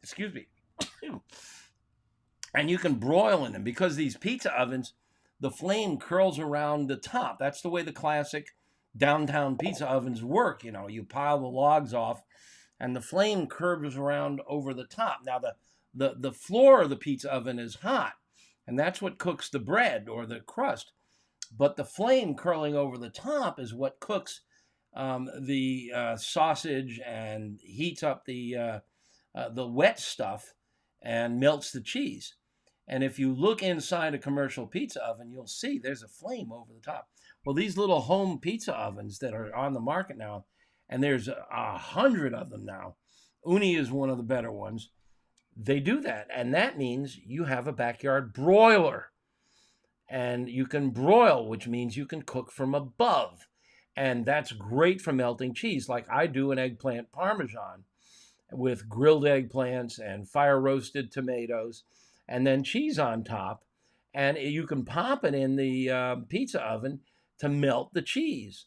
Excuse me. And you can broil in them because these pizza ovens, the flame curls around the top. That's the way the classic downtown pizza ovens work. You pile the logs off and the flame curves around over the top. Now the floor of the pizza oven is hot, and that's what cooks the bread or the crust. But the flame curling over the top is what cooks the sausage and heats up the wet stuff and melts the cheese. And if you look inside a commercial pizza oven, you'll see there's a flame over the top. Well, these little home pizza ovens that are on the market now, and there's 100 of them now. Uni is one of the better ones. They do that, and that means you have a backyard broiler. And you can broil, which means you can cook from above. And that's great for melting cheese, like I do an eggplant parmesan with grilled eggplants and fire roasted tomatoes and then cheese on top. And you can pop it in the pizza oven to melt the cheese.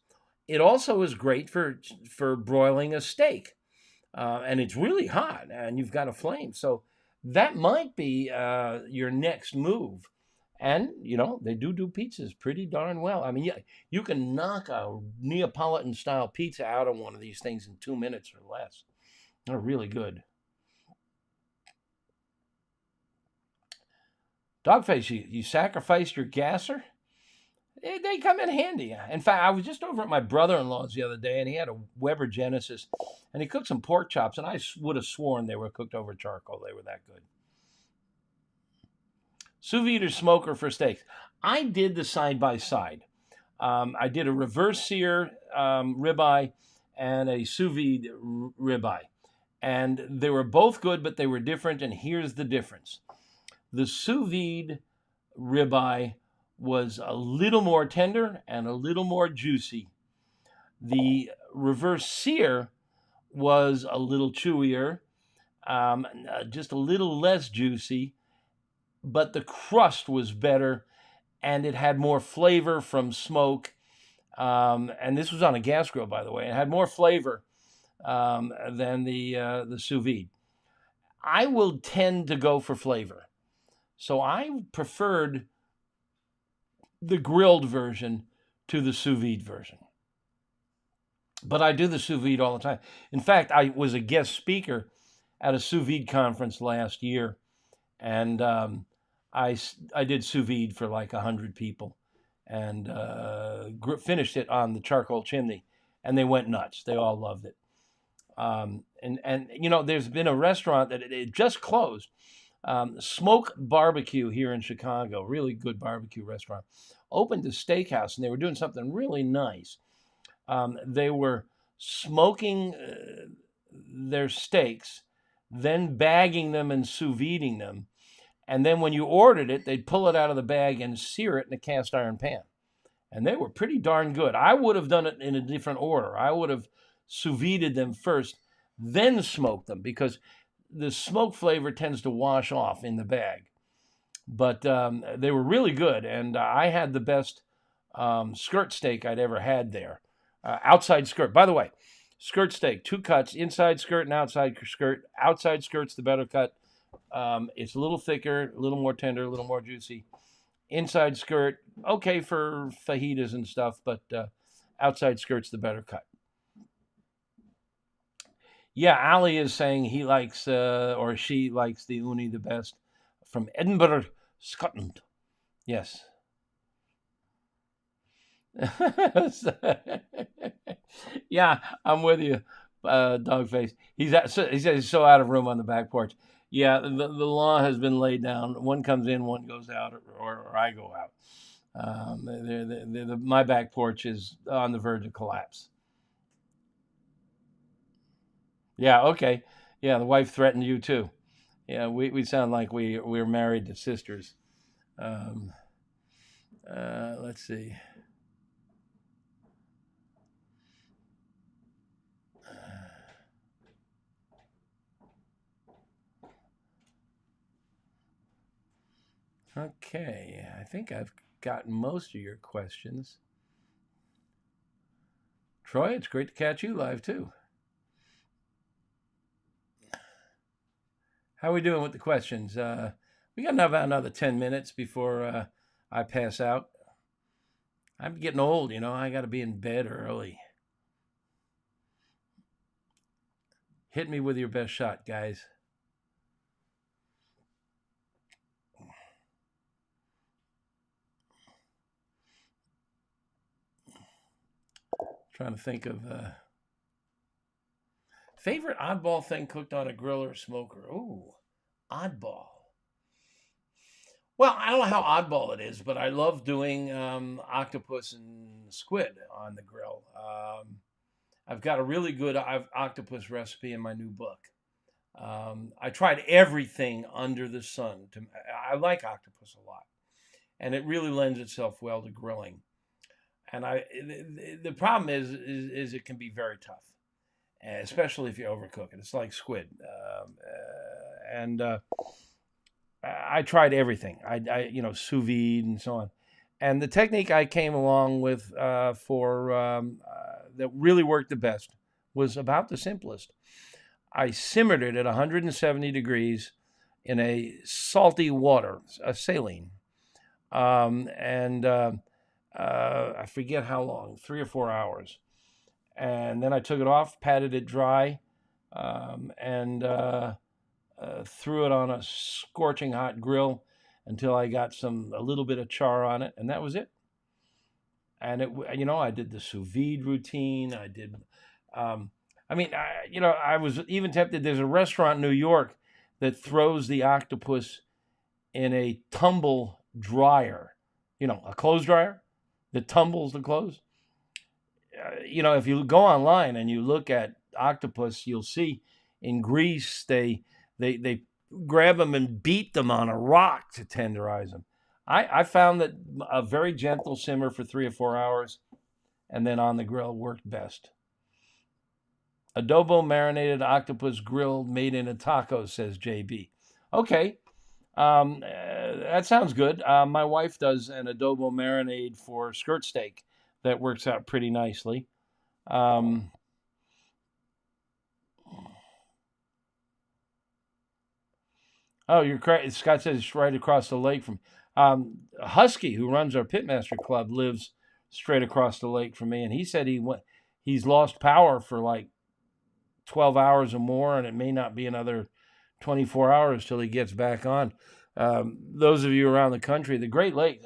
It also is great for broiling a steak. And it's really hot and you've got a flame. So that might be your next move. And, they do pizzas pretty darn well. I mean, you can knock a Neapolitan-style pizza out of one of these things in 2 minutes or less. They're really good. Dogface, you sacrificed your gasser? They come in handy. In fact, I was just over at my brother-in-law's the other day, and he had a Weber Genesis, and he cooked some pork chops, and I would have sworn they were cooked over charcoal. They were that good. Sous vide or smoker for steaks. I did the side-by-side. I did a reverse sear ribeye and a sous vide ribeye. And they were both good, but they were different, and here's the difference. The sous vide ribeye was a little more tender and a little more juicy. The reverse sear was a little chewier, just a little less juicy, but the crust was better and it had more flavor from smoke. And this was on a gas grill, by the way. It had more flavor than the sous vide. I will tend to go for flavor. So I preferred the grilled version to the sous vide version. But I do the sous vide all the time. In fact, I was a guest speaker at a sous vide conference last year, and I did sous vide for like 100 people, and finished it on the charcoal chimney, and they went nuts. They all loved it. And there's been a restaurant that it just closed, Smoke Barbecue here in Chicago, really good barbecue restaurant, opened a steakhouse, and they were doing something really nice. They were smoking their steaks, then bagging them and sous videing them. And then when you ordered it, they'd pull it out of the bag and sear it in a cast iron pan. And they were pretty darn good. I would have done it in a different order. I would have sous videed them first, then smoked them, because the smoke flavor tends to wash off in the bag. But they were really good, and I had the best skirt steak I'd ever had there. Outside skirt. By the way, skirt steak, 2 cuts, inside skirt and outside skirt. Outside skirt's the better cut. It's a little thicker, a little more tender, a little more juicy. Inside skirt, okay for fajitas and stuff, but outside skirt's the better cut. Yeah, Ali is saying he likes, or she likes the uni the best from Edinburgh, Scotland. Yes. Yeah, I'm with you, Dogface. He says he's so out of room on the back porch. Yeah, the law has been laid down. One comes in, one goes out, or I go out. My back porch is on the verge of collapse. Yeah, okay. Yeah, the wife threatened you too. Yeah, we sound like we're married to sisters. Let's see. Okay, I think I've gotten most of your questions. Troy, it's great to catch you live too. How are we doing with the questions? We got about another 10 minutes before I pass out. I'm getting old, I got to be in bed early. Hit me with your best shot, guys. Trying to think of favorite oddball thing cooked on a grill or smoker. Ooh, oddball. Well, I don't know how oddball it is, but I love doing octopus and squid on the grill. I've got a really good octopus recipe in my new book. I tried everything under the sun. I like octopus a lot, and it really lends itself well to grilling. And the problem is it can be very tough, especially if you overcook it. It's like squid, and I tried everything. I sous vide and so on. And the technique I came along with that really worked the best was about the simplest. I simmered it at 170 degrees in a salty water, a saline, and I forget how long, 3 or 4 hours. And then I took it off, patted it dry, and threw it on a scorching hot grill until I got a little bit of char on it, and that was it. And I did the sous vide routine. I did, I was even tempted. There's a restaurant in New York that throws the octopus in a tumble dryer, a clothes dryer that tumbles the clothes. If you go online and you look at octopus, you'll see in Greece they grab them and beat them on a rock to tenderize them. I found that a very gentle simmer for 3 or 4 hours and then on the grill worked best. Adobo marinated octopus grilled made in a taco, says JB. Okay, that sounds good. My wife does an adobo marinade for skirt steak that works out pretty nicely. Oh, you're correct. Scott says it's right across the lake from Husky, who runs our Pitmaster Club, lives straight across the lake from me, and he said he's lost power for like 12 hours or more, and it may not be another 24 hours till he gets back on. Those of you around the country, the Great Lakes,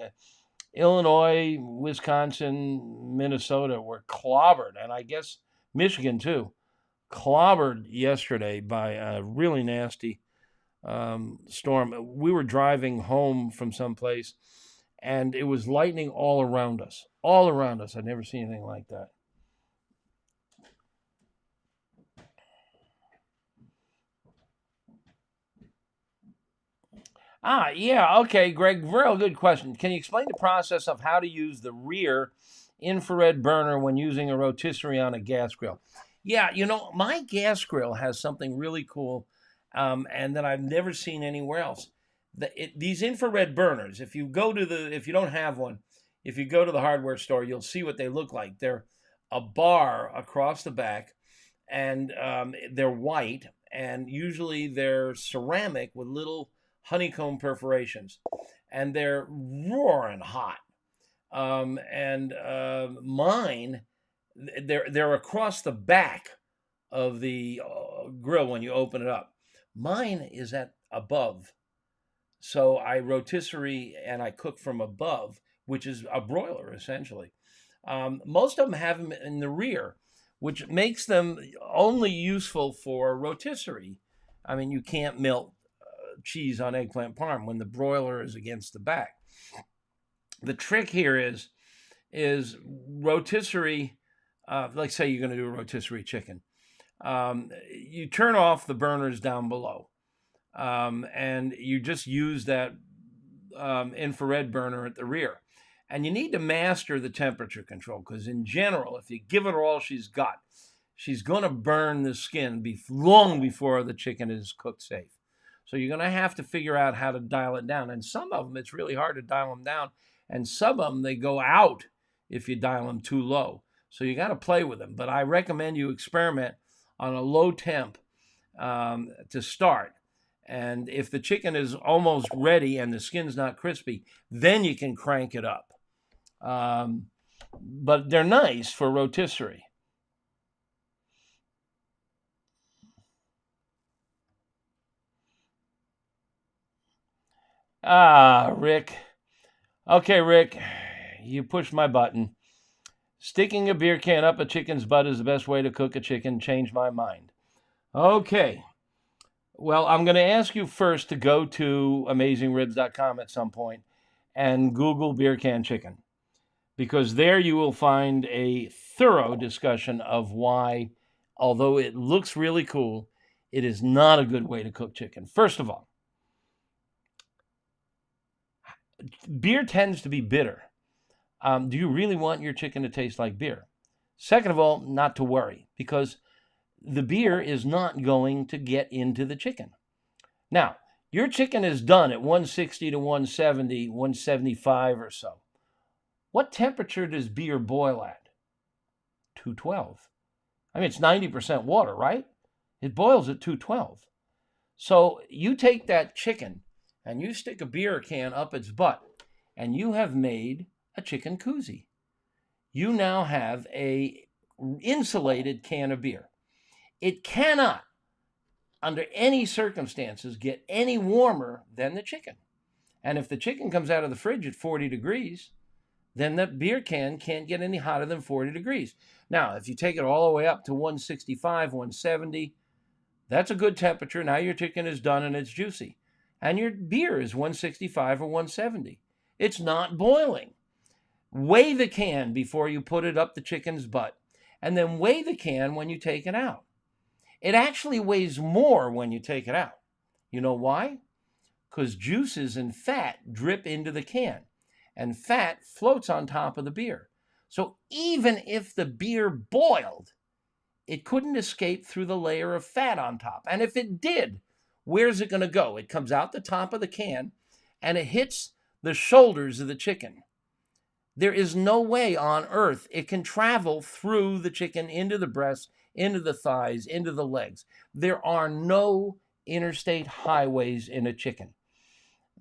Illinois, Wisconsin, Minnesota were clobbered, and I guess Michigan too, clobbered yesterday by a really nasty storm. We were driving home from someplace, and it was lightning all around us. All around us. I'd never seen anything like that. Yeah, okay, Greg, real good question. Can you explain the process of how to use the rear infrared burner when using a rotisserie on a gas grill? Yeah, my gas grill has something really cool, and that I've never seen anywhere else. These infrared burners, if you don't have one, if you go to the hardware store, you'll see what they look like. They're a bar across the back, and they're white, and usually they're ceramic with little honeycomb perforations, and they're roaring hot. And mine, they're across the back of the grill when you open it up. Mine is at above, so I rotisserie and I cook from above, which is a broiler essentially. Most of them have them in the rear, which makes them only useful for rotisserie. I mean, you can't melt cheese on eggplant parm when the broiler is against the back. The trick here is rotisserie. Like say you're going to do a rotisserie chicken. You turn off the burners down below, and you just use that infrared burner at the rear. And you need to master the temperature control, because in general, if you give it all she's got, she's going to burn the skin long before the chicken is cooked safe. So you're going to have to figure out how to dial it down. And some of them, it's really hard to dial them down. And some of them, they go out if you dial them too low. So you got to play with them. But I recommend you experiment on a low temp to start. And if the chicken is almost ready and the skin's not crispy, then you can crank it up. But they're nice for rotisserie. Rick. Okay, Rick, you pushed my button. Sticking a beer can up a chicken's butt is the best way to cook a chicken. Changed my mind. Okay. Well, I'm going to ask you first to go to AmazingRibs.com at some point and Google beer can chicken, because there you will find a thorough discussion of why, although it looks really cool, it is not a good way to cook chicken. First of all, beer tends to be bitter. Do you really want your chicken to taste like beer? Second of all, not to worry, because the beer is not going to get into the chicken. Now, your chicken is done at 160 to 170, 175 or so. What temperature does beer boil at? 212. I mean, it's 90% water, right? It boils at 212. So you take that chicken and you stick a beer can up its butt, and you have made a chicken koozie. You now have a insulated can of beer. It cannot, under any circumstances, get any warmer than the chicken. And if the chicken comes out of the fridge at 40 degrees, then the beer can can't get any hotter than 40 degrees. Now, if you take it all the way up to 165, 170, that's a good temperature. Now your chicken is done and it's juicy. And your beer is 165 or 170. It's not boiling. Weigh the can before you put it up the chicken's butt, and then weigh the can when you take it out. It actually weighs more when you take it out. You know why? Because juices and fat drip into the can, and fat floats on top of the beer. So even if the beer boiled, it couldn't escape through the layer of fat on top. And if it did, where's it going to go? It comes out the top of the can, and it hits the shoulders of the chicken. There is no way on earth it can travel through the chicken into the breast, into the thighs, into the legs. There are no interstate highways in a chicken.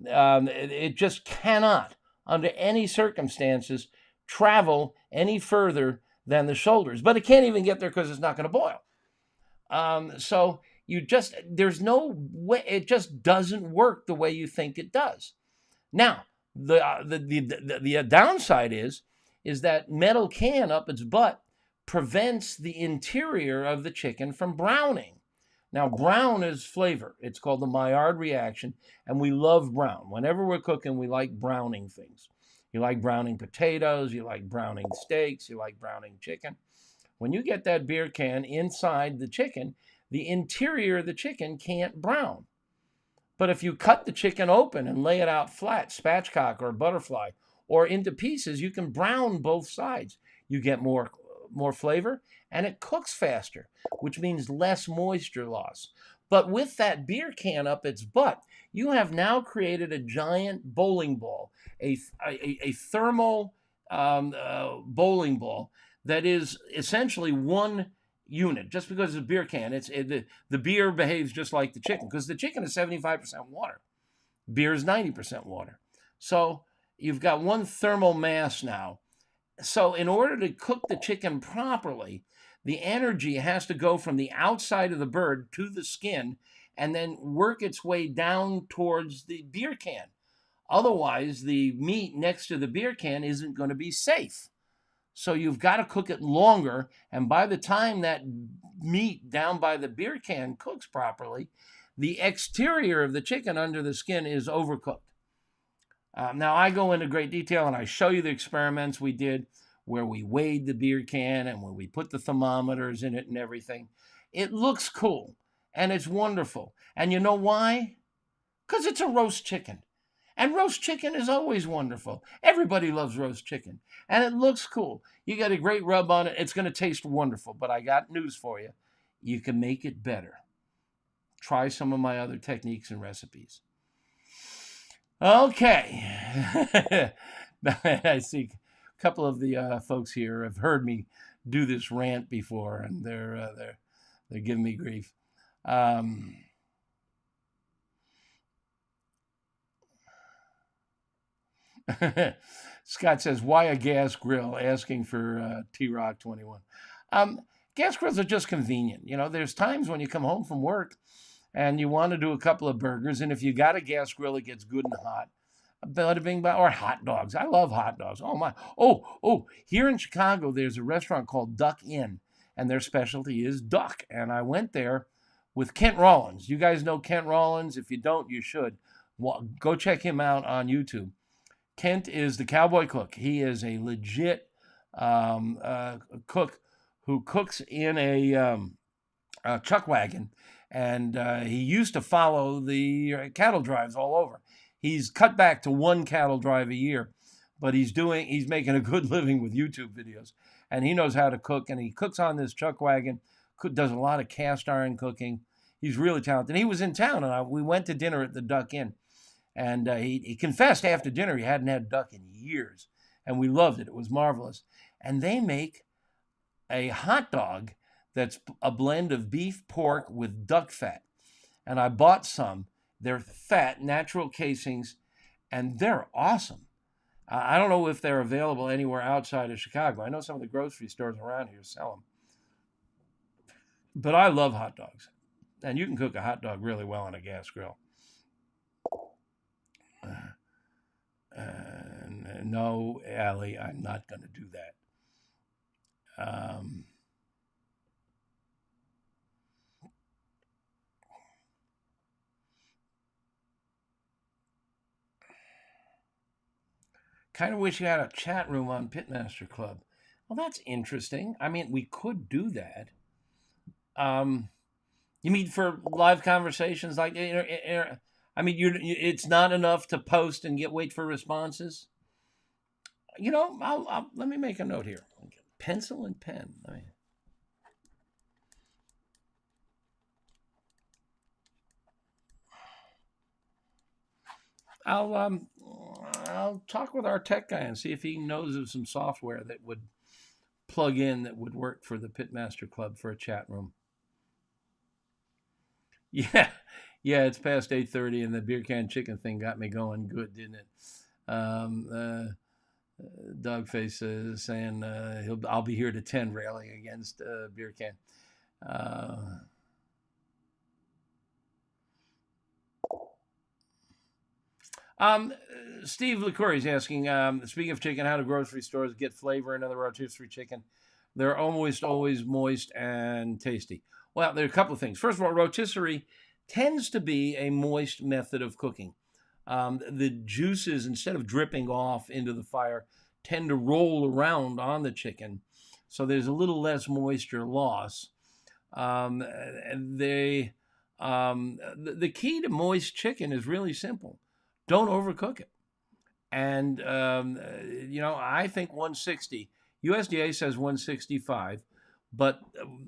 It just cannot, under any circumstances, travel any further than the shoulders. But it can't even get there because it's not going to boil. So there's no way, it just doesn't work the way you think it does. Now, the downside is that metal can up its butt prevents the interior of the chicken from browning. Now, brown is flavor. It's called the Maillard reaction, and we love brown. Whenever we're cooking, we like browning things. You like browning potatoes, you like browning steaks, you like browning chicken. When you get that beer can inside the chicken, the interior of the chicken can't brown. But if you cut the chicken open and lay it out flat, spatchcock or butterfly, or into pieces, you can brown both sides. You get more flavor, and it cooks faster, which means less moisture loss. But with that beer can up its butt, you have now created a giant bowling ball, a thermal bowling ball that is essentially one unit. Just because it's a beer can, the beer behaves just like the chicken, because the chicken is 75% water. Beer is 90% water. So you've got one thermal mass now. So in order to cook the chicken properly, the energy has to go from the outside of the bird to the skin and then work its way down towards the beer can. Otherwise, the meat next to the beer can isn't going to be safe. So you've got to cook it longer, and by the time that meat down by the beer can cooks properly, the exterior of the chicken under the skin is overcooked. Now, I go into great detail, and I show you the experiments we did where we weighed the beer can and where we put the thermometers in it and everything. It looks cool, and it's wonderful. And you know why? Because it's a roast chicken. And roast chicken is always wonderful. Everybody loves roast chicken. And it looks cool. You got a great rub on it. It's going to taste wonderful. But I got news for you. You can make it better. Try some of my other techniques and recipes. Okay. I see a couple of the folks here have heard me do this rant before, and they're giving me grief. Scott says, why a gas grill? Asking for T-Rock 21. Gas grills are just convenient. You know, there's times when you come home from work and you want to do a couple of burgers, and if you got a gas grill, it gets good and hot. Bada bing, or hot dogs. I love hot dogs. Oh, my. Oh, here in Chicago, there's a restaurant called Duck Inn, and their specialty is duck. And I went there with Kent Rollins. You guys know Kent Rollins? If you don't, you should. Well, go check him out on YouTube. Kent is the cowboy cook. He is a legit cook who cooks in a chuck wagon, and he used to follow the cattle drives all over. He's cut back to one cattle drive a year, but he's making a good living with YouTube videos, and he knows how to cook, and he cooks on this chuck wagon, does a lot of cast iron cooking. He's really talented. He was in town, and we went to dinner at the Duck Inn. And he confessed after dinner he hadn't had duck in years. And we loved it. It was marvelous. And they make a hot dog that's a blend of beef, pork with duck fat. And I bought some. They're fat, natural casings, and they're awesome. I don't know if they're available anywhere outside of Chicago. I know some of the grocery stores around here sell them. But I love hot dogs. And you can cook a hot dog really well on a gas grill. No, Allie, I'm not going to do that. Kind of wish you had a chat room on Pitmaster Club. Well, that's interesting. I mean, we could do that. You mean for live conversations like... I mean, it's not enough to post and wait for responses. You know, I'll let me make a note here. Pencil and pen. I'll talk with our tech guy and see if he knows of some software that would plug in that would work for the Pitmaster Club for a chat room. Yeah, it's past 8:30, and the beer can chicken thing got me going good, didn't it? Dogface is saying I'll be here to 10 railing against beer can. Steve LaCour is asking, speaking of chicken, how do grocery stores get flavor in other rotisserie chicken? They're almost always moist and tasty. Well, there are a couple of things. First of all, rotisserie tends to be a moist method of cooking. The juices, instead of dripping off into the fire, tend to roll around on the chicken. So there's a little less moisture loss. They The key to moist chicken is really simple. Don't overcook it. And, I think 160, USDA says 165, but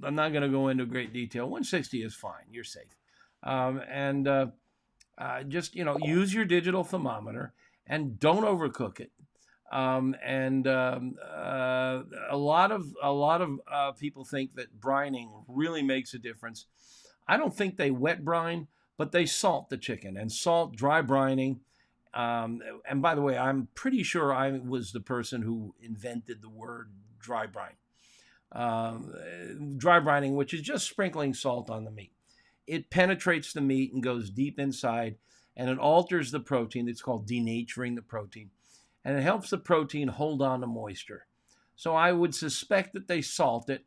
I'm not going to go into great detail. 160 is fine. You're safe. Just, use your digital thermometer and don't overcook it. A lot of people think that brining really makes a difference. I don't think they wet brine, but they salt the chicken, and salt, dry brining. And by the way, I'm pretty sure I was the person who invented the word dry brine. Dry brining, which is just sprinkling salt on the meat. It penetrates the meat and goes deep inside, and it alters the protein. It's called denaturing the protein. And it helps the protein hold on to moisture. So I would suspect that they salt it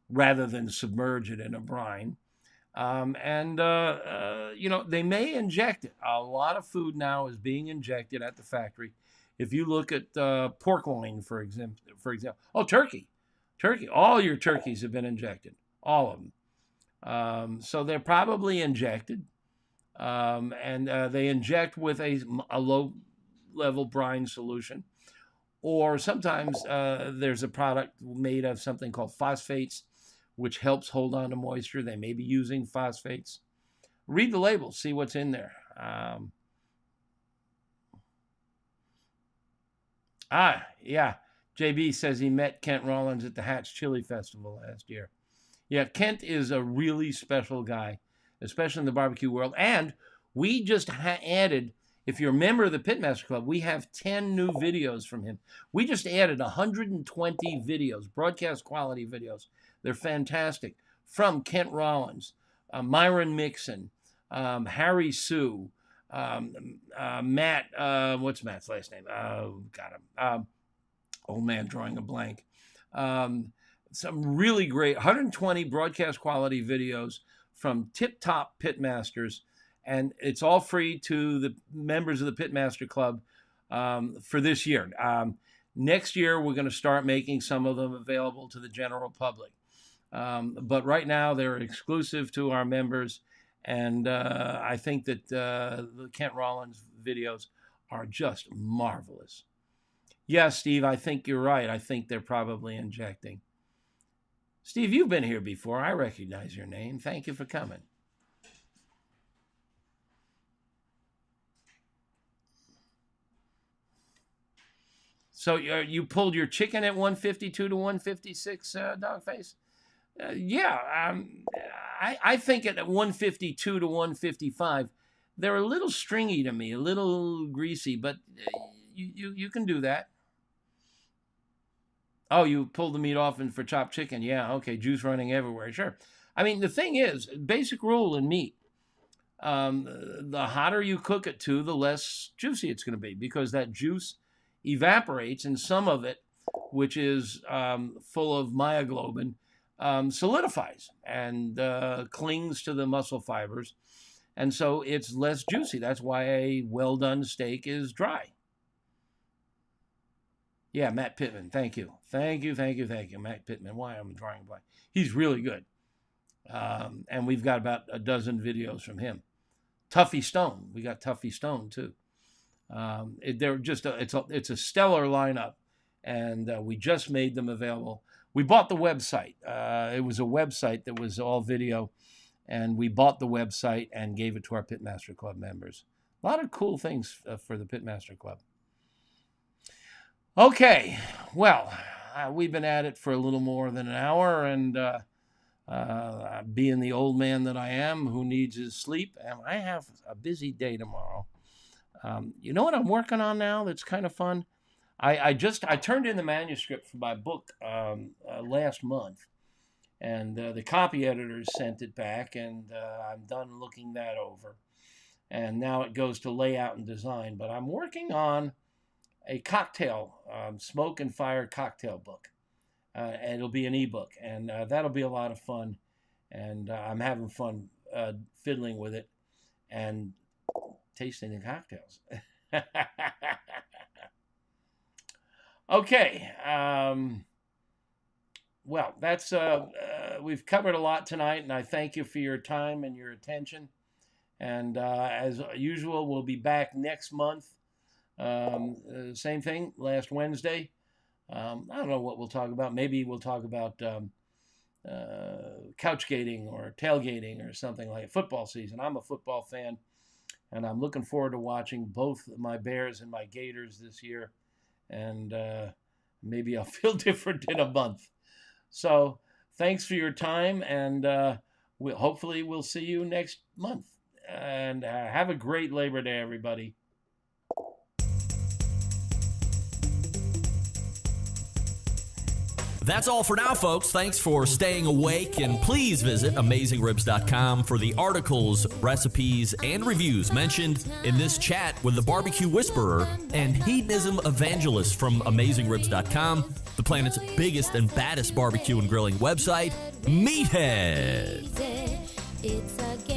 rather than submerge it in a brine. They may inject it. A lot of food now is being injected at the factory. If you look at pork loin, for example, turkey, all your turkeys have been injected, all of them. So they're probably injected, and they inject with a low-level brine solution, or sometimes there's a product made of something called phosphates, which helps hold on to moisture. They may be using phosphates. Read the label, see what's in there. JB says he met Kent Rollins at the Hatch Chili Festival last year. Yeah, Kent is a really special guy, especially in the barbecue world. And we just added, if you're a member of the Pitmaster Club, we have 10 new videos from him. We just added 120 videos, broadcast quality videos. They're fantastic. From Kent Rollins, Myron Mixon, Harry Sue, Matt, what's Matt's last name? Got him. Old man drawing a blank. Some really great 120 broadcast quality videos from tip-top pitmasters, and it's all free to the members of the Pitmaster Club for this year. Next year, we're going to start making some of them available to the general public. But right now, they're exclusive to our members, and I think that the Kent Rollins videos are just marvelous. Yes, Steve, I think you're right. I think they're probably injecting. Steve, you've been here before. I recognize your name. Thank you for coming. So you pulled your chicken at 152 to 156, Dogface? I think at 152 to 155, they're a little stringy to me, a little greasy, but you can do that. Oh, you pulled the meat off for chopped chicken. Yeah, okay, juice running everywhere. Sure. I mean, the thing is, basic rule in meat, the hotter you cook it to, the less juicy it's going to be, because that juice evaporates, and some of it, which is full of myoglobin, solidifies and clings to the muscle fibers, and so it's less juicy. That's why a well-done steak is dry. Yeah, Matt Pittman. Thank you, Matt Pittman. Why I'm drawing a blank. He's really good, and we've got about a dozen videos from him. Tuffy Stone. We got Tuffy Stone too. They're just it's a stellar lineup, and we just made them available. We bought the website. It was a website that was all video, and we bought the website and gave it to our Pitmaster Club members. A lot of cool things for the Pitmaster Club. Okay, well, we've been at it for a little more than an hour, and being the old man that I am who needs his sleep, and I have a busy day tomorrow. You know what I'm working on now that's kind of fun? I turned in the manuscript for my book last month, and the copy editors sent it back, and I'm done looking that over. And now it goes to layout and design, but I'm working on a cocktail, smoke and fire cocktail book. And it'll be an ebook, and that'll be a lot of fun. And I'm having fun fiddling with it and tasting the cocktails. Okay. Well, that's we've covered a lot tonight, and I thank you for your time and your attention. And as usual, we'll be back next month. Same thing, last Wednesday. I don't know what we'll talk about. Maybe we'll talk about couch gating or tailgating or something like football season. I'm a football fan, and I'm looking forward to watching both my Bears and my Gators this year. And maybe I'll feel different in a month. So thanks for your time, and hopefully we'll see you next month. And have a great Labor Day, everybody. That's all for now, folks. Thanks for staying awake, and please visit AmazingRibs.com for the articles, recipes, and reviews mentioned in this chat with the Barbecue Whisperer and Hedonism Evangelist from AmazingRibs.com, the planet's biggest and baddest barbecue and grilling website, Meathead. It's a game.